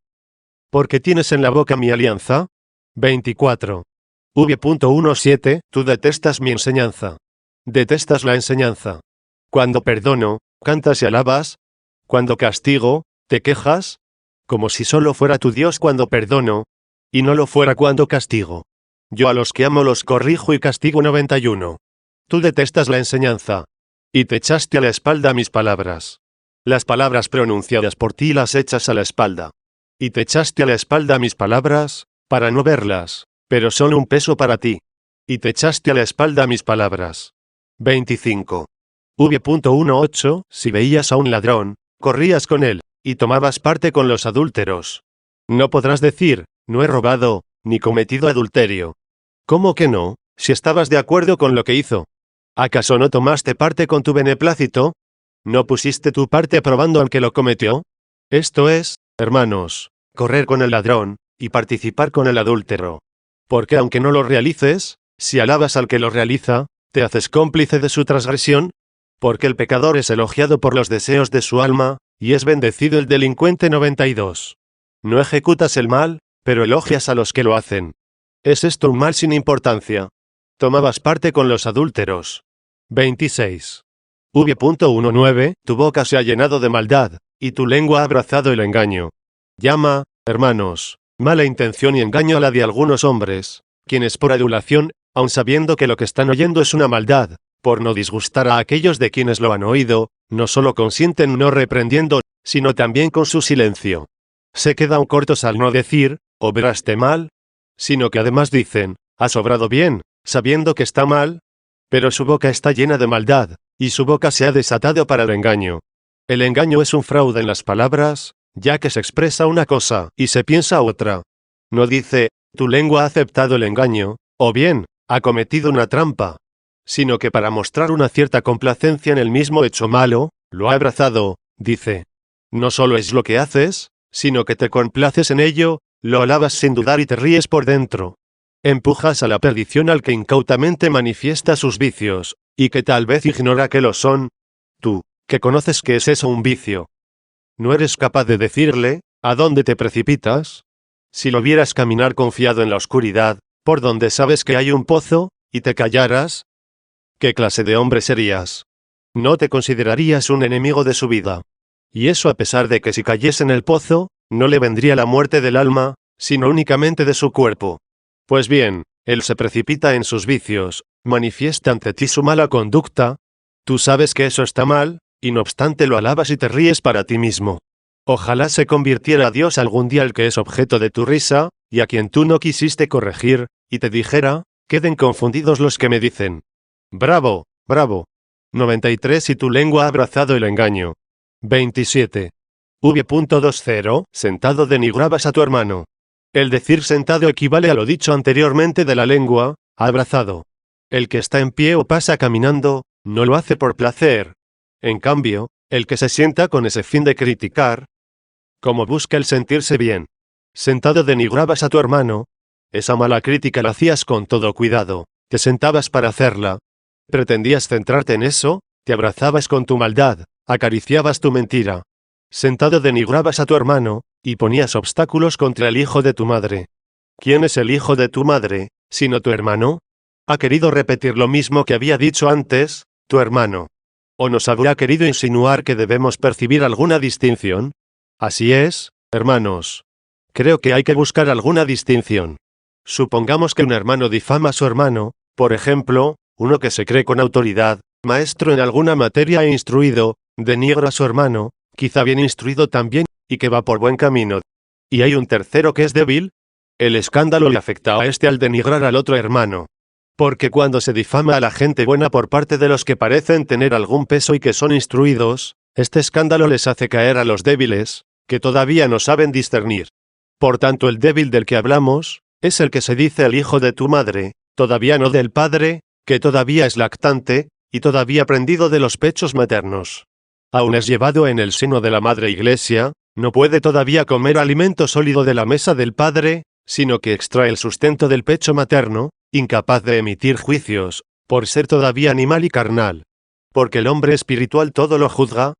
¿por qué tienes en la boca mi alianza? 24. V.17. Tú detestas mi enseñanza. Detestas la enseñanza. Cuando perdono, cantas y alabas. Cuando castigo, te quejas. Como si solo fuera tu Dios cuando perdono, y no lo fuera cuando castigo. Yo a los que amo los corrijo y castigo. 91. Tú detestas la enseñanza. Y te echaste a la espalda mis palabras. Las palabras pronunciadas por ti las echas a la espalda. Y te echaste a la espalda mis palabras, para no verlas, pero son un peso para ti. Y te echaste a la espalda mis palabras. 25. V.18. Si veías a un ladrón, corrías con él, y tomabas parte con los adúlteros. No podrás decir, no he robado, ni cometido adulterio. ¿Cómo que no, si estabas de acuerdo con lo que hizo? ¿Acaso no tomaste parte con tu beneplácito? ¿No pusiste tu parte aprobando al que lo cometió? Esto es, hermanos, correr con el ladrón, y participar con el adúltero. Porque aunque no lo realices, si alabas al que lo realiza, ¿te haces cómplice de su transgresión? Porque el pecador es elogiado por los deseos de su alma, y es bendecido el delincuente. 92. No ejecutas el mal, pero elogias a los que lo hacen. ¿Es esto un mal sin importancia? Tomabas parte con los adúlteros. 26. V.19, tu boca se ha llenado de maldad, y tu lengua ha abrazado el engaño. Llama, hermanos, mala intención y engaño a la de algunos hombres, quienes por adulación, aun sabiendo que lo que están oyendo es una maldad, por no disgustar a aquellos de quienes lo han oído, no solo consienten no reprendiendo, sino también con su silencio. Se quedan cortos al no decir, obraste mal, sino que además dicen, has obrado bien, sabiendo que está mal, pero su boca está llena de maldad, y su boca se ha desatado para el engaño. El engaño es un fraude en las palabras, ya que se expresa una cosa y se piensa otra. No dice, tu lengua ha aceptado el engaño, o bien, ha cometido una trampa, sino que para mostrar una cierta complacencia en el mismo hecho malo, lo ha abrazado, dice. No solo es lo que haces, sino que te complaces en ello, lo alabas sin dudar y te ríes por dentro. Empujas a la perdición al que incautamente manifiesta sus vicios, y que tal vez ignora que lo son. Tú, que conoces que es eso un vicio. ¿No eres capaz de decirle, a dónde te precipitas? Si lo vieras caminar confiado en la oscuridad, por donde sabes que hay un pozo, y te callaras, ¿qué clase de hombre serías? No te considerarías un enemigo de su vida. Y eso a pesar de que si cayese en el pozo, no le vendría la muerte del alma, sino únicamente de su cuerpo. Pues bien, él se precipita en sus vicios, manifiesta ante ti su mala conducta, tú sabes que eso está mal, y no obstante lo alabas y te ríes para ti mismo. Ojalá se convirtiera a Dios algún día el que es objeto de tu risa, y a quien tú no quisiste corregir, y te dijera, queden confundidos los que me dicen. Bravo, bravo. 93 y tu lengua ha abrazado el engaño. 27. V.20, sentado denigrabas a tu hermano. El decir sentado equivale a lo dicho anteriormente de la lengua, abrazado. El que está en pie o pasa caminando, no lo hace por placer. En cambio, el que se sienta con ese fin de criticar, como busca el sentirse bien. Sentado denigrabas a tu hermano. Esa mala crítica la hacías con todo cuidado, te sentabas para hacerla. Pretendías centrarte en eso, te abrazabas con tu maldad, acariciabas tu mentira. Sentado denigrabas a tu hermano, y ponías obstáculos contra el hijo de tu madre. ¿Quién es el hijo de tu madre, sino tu hermano? ¿Ha querido repetir lo mismo que había dicho antes, tu hermano? ¿O nos habrá querido insinuar que debemos percibir alguna distinción? Así es, hermanos. Creo que hay que buscar alguna distinción. Supongamos que un hermano difama a su hermano, por ejemplo, uno que se cree con autoridad, maestro en alguna materia e instruido, denigra a su hermano, quizá bien instruido también, y que va por buen camino. Y hay un tercero que es débil. El escándalo le afecta a este al denigrar al otro hermano. Porque cuando se difama a la gente buena por parte de los que parecen tener algún peso y que son instruidos, este escándalo les hace caer a los débiles, que todavía no saben discernir. Por tanto, el débil del que hablamos, es el que se dice el hijo de tu madre, todavía no del padre, que todavía es lactante, y todavía prendido de los pechos maternos. Aún es llevado en el seno de la madre iglesia, no puede todavía comer alimento sólido de la mesa del padre, sino que extrae el sustento del pecho materno, incapaz de emitir juicios, por ser todavía animal y carnal. Porque el hombre espiritual todo lo juzga,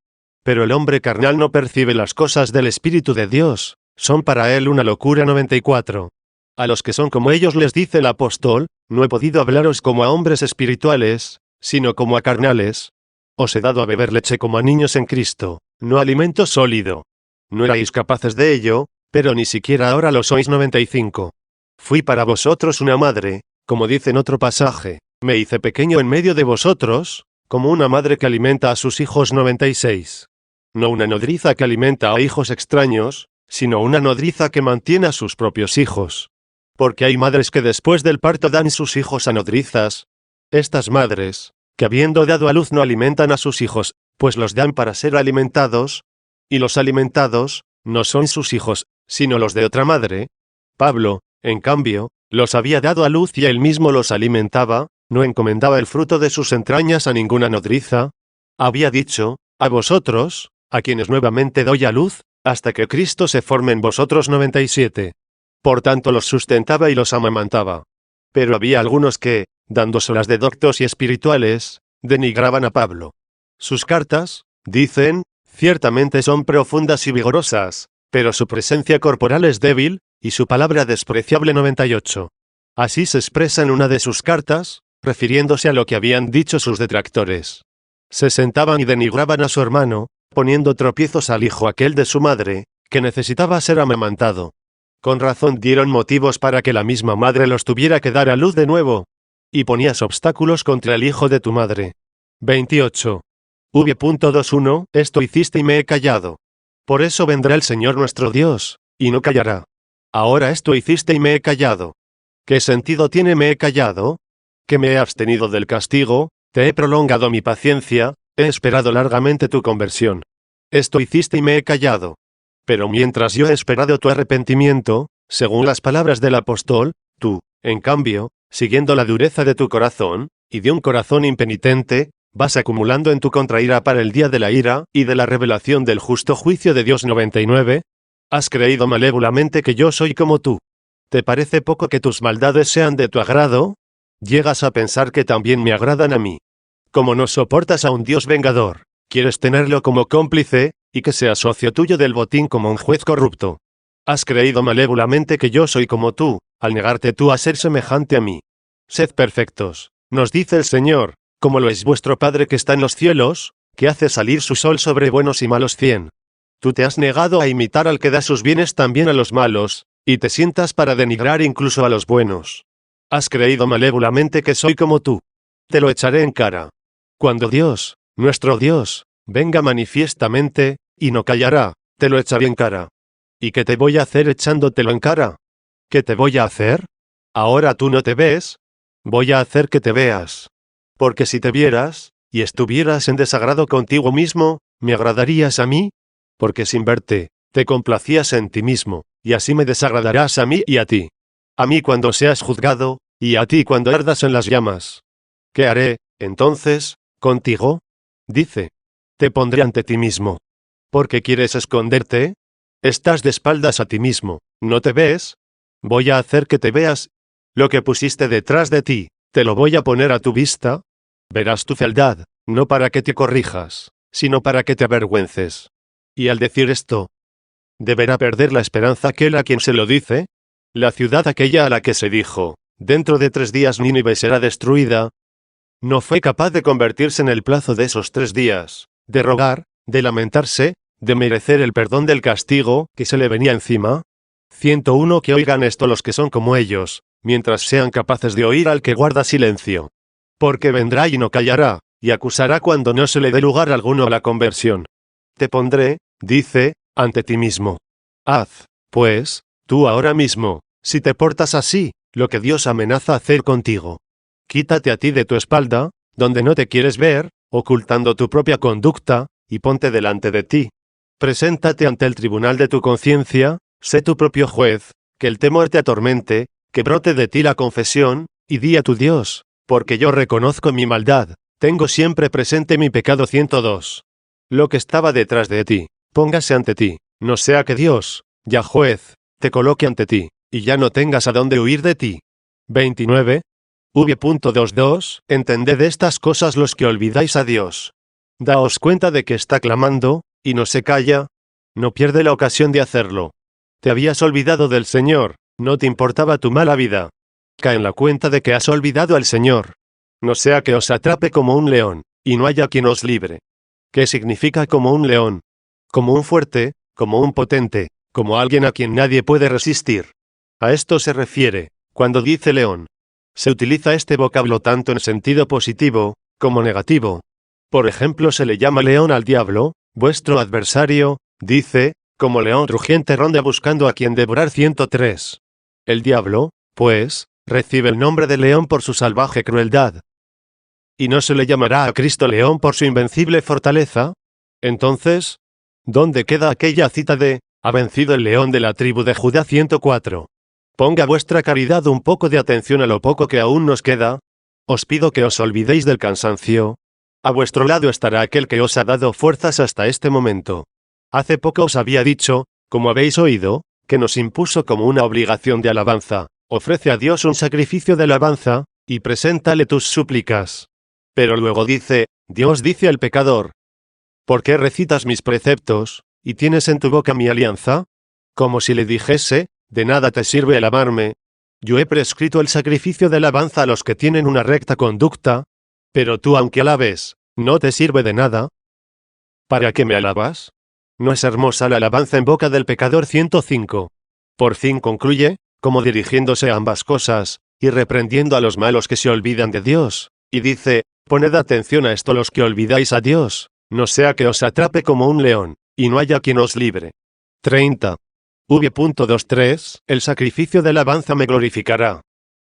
pero el hombre carnal no percibe las cosas del Espíritu de Dios, son para él una locura. 94. A los que son como ellos les dice el apóstol, no he podido hablaros como a hombres espirituales, sino como a carnales. Os he dado a beber leche como a niños en Cristo, no alimento sólido. No erais capaces de ello, pero ni siquiera ahora lo sois. 95. Fui para vosotros una madre, como dice en otro pasaje, me hice pequeño en medio de vosotros, como una madre que alimenta a sus hijos. 96. No una nodriza que alimenta a hijos extraños, sino una nodriza que mantiene a sus propios hijos. Porque hay madres que después del parto dan sus hijos a nodrizas. Estas madres, que habiendo dado a luz no alimentan a sus hijos, pues los dan para ser alimentados, y los alimentados, no son sus hijos, sino los de otra madre. Pablo, en cambio, los había dado a luz y él mismo los alimentaba, no encomendaba el fruto de sus entrañas a ninguna nodriza. Había dicho, a vosotros, a quienes nuevamente doy a luz, hasta que Cristo se forme en vosotros. 97. Por tanto los sustentaba y los amamantaba. Pero había algunos que, dándoselas de doctos y espirituales, denigraban a Pablo. Sus cartas, dicen, ciertamente son profundas y vigorosas, pero su presencia corporal es débil, y su palabra despreciable. 98. Así se expresa en una de sus cartas, refiriéndose a lo que habían dicho sus detractores. Se sentaban y denigraban a su hermano, poniendo tropiezos al hijo aquel de su madre, que necesitaba ser amamantado. Con razón dieron motivos para que la misma madre los tuviera que dar a luz de nuevo. Y ponías obstáculos contra el hijo de tu madre. 28. V.21 Esto hiciste y me he callado. Por eso vendrá el Señor nuestro Dios, y no callará. Ahora esto hiciste y me he callado. ¿Qué sentido tiene me he callado? Que me he abstenido del castigo, te he prolongado mi paciencia, he esperado largamente tu conversión. Esto hiciste y me he callado. Pero mientras yo he esperado tu arrepentimiento, según las palabras del apóstol, tú, en cambio, siguiendo la dureza de tu corazón, y de un corazón impenitente, vas acumulando en tu contraira para el día de la ira, y de la revelación del justo juicio de Dios. 99. Has creído malévolamente que yo soy como tú. ¿Te parece poco que tus maldades sean de tu agrado? Llegas a pensar que también me agradan a mí. Como no soportas a un Dios vengador, quieres tenerlo como cómplice, y que sea socio tuyo del botín como un juez corrupto. Has creído malévolamente que yo soy como tú, al negarte tú a ser semejante a mí. Sed perfectos, nos dice el Señor, como lo es vuestro Padre que está en los cielos, que hace salir su sol sobre buenos y malos 100. Tú te has negado a imitar al que da sus bienes también a los malos, y te sientas para denigrar incluso a los buenos. Has creído malévolamente que soy como tú. Te lo echaré en cara. Cuando Dios, nuestro Dios, venga manifiestamente, y no callará, te lo echaré en cara. ¿Y qué te voy a hacer echándotelo en cara? ¿Qué te voy a hacer? Ahora tú no te ves. Voy a hacer que te veas. Porque si te vieras, y estuvieras en desagrado contigo mismo, ¿me agradarías a mí? Porque sin verte, te complacías en ti mismo, y así me desagradarás a mí y a ti. A mí cuando seas juzgado, y a ti cuando ardas en las llamas. ¿Qué haré, entonces, contigo? Dice. Te pondré ante ti mismo. ¿Por qué quieres esconderte? Estás de espaldas a ti mismo, ¿no te ves? Voy a hacer que te veas. Lo que pusiste detrás de ti, te lo voy a poner a tu vista. Verás tu fealdad, no para que te corrijas, sino para que te avergüences. Y al decir esto, ¿deberá perder la esperanza aquel a quien se lo dice? La ciudad aquella a la que se dijo, dentro de 3 días Nínive será destruida, no fue capaz de convertirse en el plazo de esos 3 días, de rogar, de lamentarse, de merecer el perdón del castigo que se le venía encima. 101 Que oigan esto los que son como ellos, mientras sean capaces de oír al que guarda silencio. Porque vendrá y no callará, y acusará cuando no se le dé lugar alguno a la conversión. Te pondré, dice, ante ti mismo. Haz, pues, tú ahora mismo, si te portas así, lo que Dios amenaza hacer contigo. Quítate a ti de tu espalda, donde no te quieres ver, ocultando tu propia conducta, y ponte delante de ti. Preséntate ante el tribunal de tu conciencia, sé tu propio juez, que el temor te atormente, que brote de ti la confesión, y di a tu Dios, porque yo reconozco mi maldad, tengo siempre presente mi pecado. 102. Lo que estaba detrás de ti, póngase ante ti, no sea que Dios, ya juez, te coloque ante ti, y ya no tengas a dónde huir de ti. 29. V.22 Entended estas cosas los que olvidáis a Dios. Daos cuenta de que está clamando, y no se calla. No pierde la ocasión de hacerlo. Te habías olvidado del Señor, no te importaba tu mala vida. Cae en la cuenta de que has olvidado al Señor. No sea que os atrape como un león, y no haya quien os libre. ¿Qué significa como un león? Como un fuerte, como un potente, como alguien a quien nadie puede resistir. A esto se refiere, cuando dice león. Se utiliza este vocablo tanto en sentido positivo, como negativo. Por ejemplo, se le llama león al diablo, vuestro adversario, dice, como león rugiente ronda buscando a quien devorar. 103. El diablo, pues, recibe el nombre de león por su salvaje crueldad. ¿Y no se le llamará a Cristo león por su invencible fortaleza? Entonces, ¿dónde queda aquella cita de, ha vencido el león de la tribu de Judá? 104. Ponga vuestra caridad un poco de atención a lo poco que aún nos queda. Os pido que os olvidéis del cansancio. A vuestro lado estará aquel que os ha dado fuerzas hasta este momento. Hace poco os había dicho, como habéis oído, que nos impuso como una obligación de alabanza. Ofrece a Dios un sacrificio de alabanza, y preséntale tus súplicas. Pero luego dice, Dios dice al pecador, ¿por qué recitas mis preceptos, y tienes en tu boca mi alianza? Como si le dijese, de nada te sirve el amarme. Yo he prescrito el sacrificio de alabanza a los que tienen una recta conducta, pero tú aunque alabes, ¿No te sirve de nada? ¿Para qué me alabas? ¿No es hermosa la alabanza en boca del pecador? 105. Por fin concluye, como dirigiéndose a ambas cosas, y reprendiendo a los malos que se olvidan de Dios, y dice, poned atención a esto los que olvidáis a Dios, no sea que os atrape como un león, y no haya quien os libre. 30. V.23, el sacrificio de alabanza me glorificará.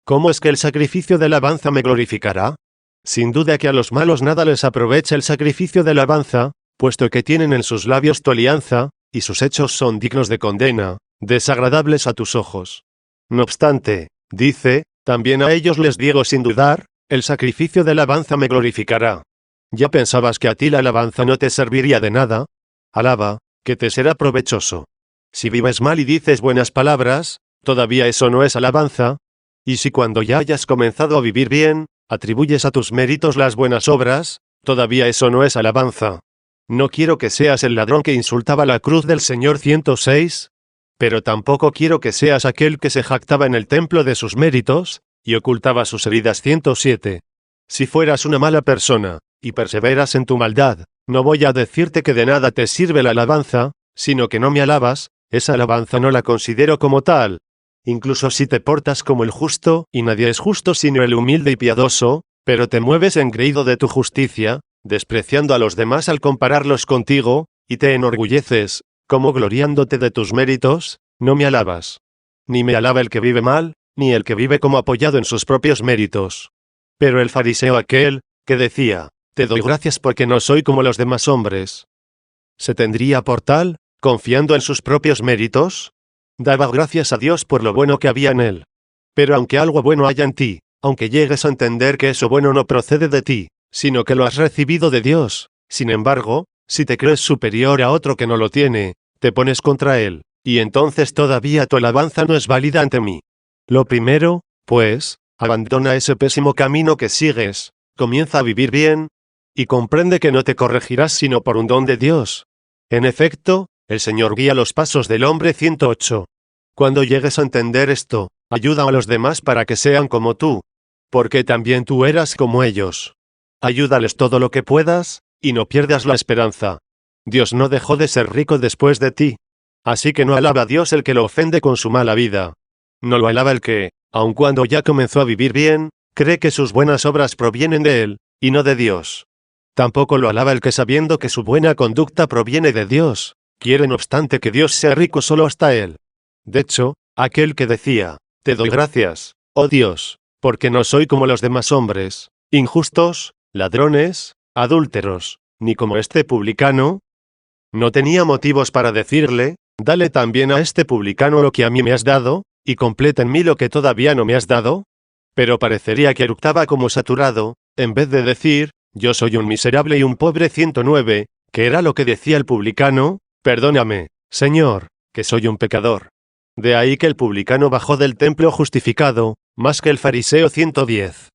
¿Cómo es que el sacrificio de alabanza me glorificará? Sin duda que a los malos nada les aprovecha el sacrificio de alabanza, puesto que tienen en sus labios tu alianza, y sus hechos son dignos de condena, desagradables a tus ojos. No obstante, dice, también a ellos les digo sin dudar, el sacrificio de alabanza me glorificará. ¿Ya pensabas que a ti la alabanza no te serviría de nada? Alaba, que te será provechoso. Si vives mal y dices buenas palabras, todavía eso no es alabanza. Y si cuando ya hayas comenzado a vivir bien, atribuyes a tus méritos las buenas obras, todavía eso no es alabanza. No quiero que seas el ladrón que insultaba la cruz del Señor 106, pero tampoco quiero que seas aquel que se jactaba en el templo de sus méritos, y ocultaba sus heridas 107. Si fueras una mala persona, y perseveras en tu maldad, no voy a decirte que de nada te sirve la alabanza, sino que no me alabas, esa alabanza no la considero como tal. Incluso si te portas como el justo, y nadie es justo sino el humilde y piadoso, pero te mueves engreído de tu justicia, despreciando a los demás al compararlos contigo, y te enorgulleces, como gloriándote de tus méritos, no me alabas. Ni me alaba el que vive mal, ni el que vive como apoyado en sus propios méritos. Pero el fariseo aquel, que decía, te doy gracias porque no soy como los demás hombres, ¿se tendría por tal, confiando en sus propios méritos? Daba gracias a Dios por lo bueno que había en él. Pero aunque algo bueno haya en ti, aunque llegues a entender que eso bueno no procede de ti, sino que lo has recibido de Dios, sin embargo, si te crees superior a otro que no lo tiene, te pones contra él, y entonces todavía tu alabanza no es válida ante mí. Lo primero, pues, abandona ese pésimo camino que sigues, comienza a vivir bien, y comprende que no te corregirás sino por un don de Dios. En efecto, el Señor guía los pasos del hombre 108. Cuando llegues a entender esto, ayuda a los demás para que sean como tú, porque también tú eras como ellos. Ayúdales todo lo que puedas, y no pierdas la esperanza. Dios no dejó de ser rico después de ti. Así que no alaba a Dios el que lo ofende con su mala vida. No lo alaba el que, aun cuando ya comenzó a vivir bien, cree que sus buenas obras provienen de él, y no de Dios. Tampoco lo alaba el que sabiendo que su buena conducta proviene de Dios, quiere no obstante que Dios sea rico solo hasta él. De hecho, aquel que decía, te doy gracias, oh Dios, porque no soy como los demás hombres, injustos, ladrones, adúlteros, ni como este publicano, no tenía motivos para decirle, dale también a este publicano lo que a mí me has dado, y completa en mí lo que todavía no me has dado. Pero parecería que eructaba como saturado, en vez de decir, yo soy un miserable y un pobre 109, que era lo que decía el publicano, perdóname, Señor, que soy un pecador. De ahí que el publicano bajó del templo justificado, más que el fariseo 110.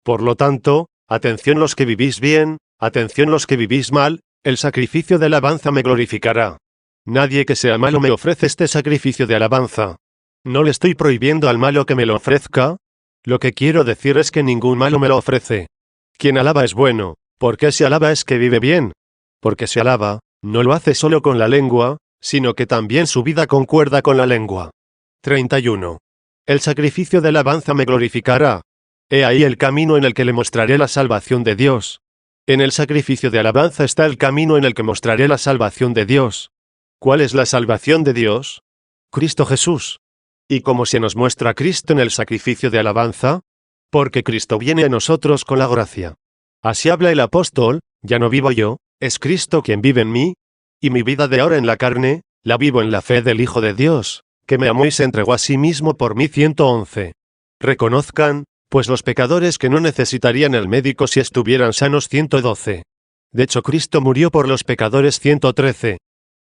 Por lo tanto, atención los que vivís bien, atención los que vivís mal, el sacrificio de alabanza me glorificará. Nadie que sea malo me ofrece este sacrificio de alabanza. No le estoy prohibiendo al malo que me lo ofrezca. Lo que quiero decir es que ningún malo me lo ofrece. Quien alaba es bueno, porque si alaba es que vive bien. Porque si alaba, no lo hace solo con la lengua, sino que también su vida concuerda con la lengua. 31. El sacrificio de alabanza me glorificará. He ahí el camino en el que le mostraré la salvación de Dios. En el sacrificio de alabanza está el camino en el que mostraré la salvación de Dios. ¿Cuál es la salvación de Dios? Cristo Jesús. ¿Y cómo se nos muestra Cristo en el sacrificio de alabanza? Porque Cristo viene a nosotros con la gracia. Así habla el apóstol, ya no vivo yo, es Cristo quien vive en mí, y mi vida de ahora en la carne, la vivo en la fe del Hijo de Dios, que me amó y se entregó a sí mismo por mí 111. Reconozcan, pues los pecadores que no necesitarían el médico si estuvieran sanos 112. De hecho Cristo murió por los pecadores 113.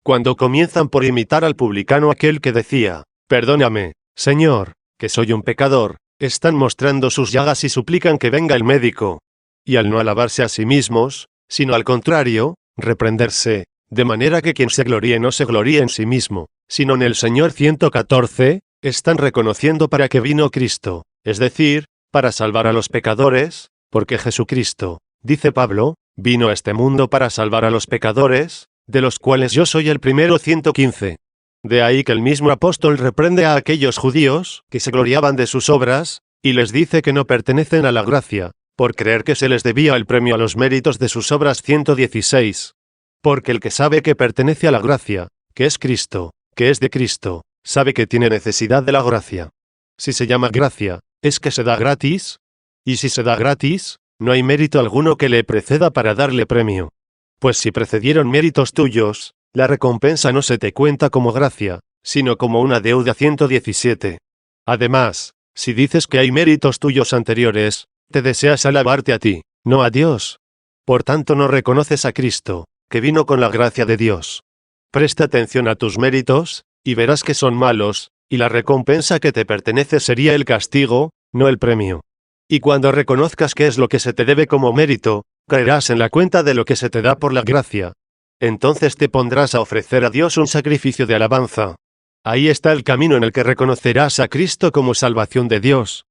Cuando comienzan por imitar al publicano aquel que decía, perdóname, Señor, que soy un pecador, están mostrando sus llagas y suplican que venga el médico. Y al no alabarse a sí mismos, sino al contrario, reprenderse, de manera que quien se gloríe no se gloríe en sí mismo, sino en el Señor 114, están reconociendo para qué vino Cristo, es decir, para salvar a los pecadores, porque Jesucristo, dice Pablo, vino a este mundo para salvar a los pecadores, de los cuales yo soy el primero. 115. De ahí que el mismo apóstol reprende a aquellos judíos que se gloriaban de sus obras, y les dice que no pertenecen a la gracia, por creer que se les debía el premio a los méritos de sus obras. 116. Porque el que sabe que pertenece a la gracia, que es Cristo, que es de Cristo, sabe que tiene necesidad de la gracia. Si se llama gracia, ¿es que se da gratis? Y si se da gratis, no hay mérito alguno que le preceda para darle premio. Pues si precedieron méritos tuyos, la recompensa no se te cuenta como gracia, sino como una deuda. 117. Además, si dices que hay méritos tuyos anteriores, te deseas alabarte a ti, no a Dios. Por tanto no reconoces a Cristo, que vino con la gracia de Dios. Presta atención a tus méritos, y verás que son malos, y la recompensa que te pertenece sería el castigo, no el premio. Y cuando reconozcas qué es lo que se te debe como mérito, caerás en la cuenta de lo que se te da por la gracia. Entonces te pondrás a ofrecer a Dios un sacrificio de alabanza. Ahí está el camino en el que reconocerás a Cristo como salvación de Dios,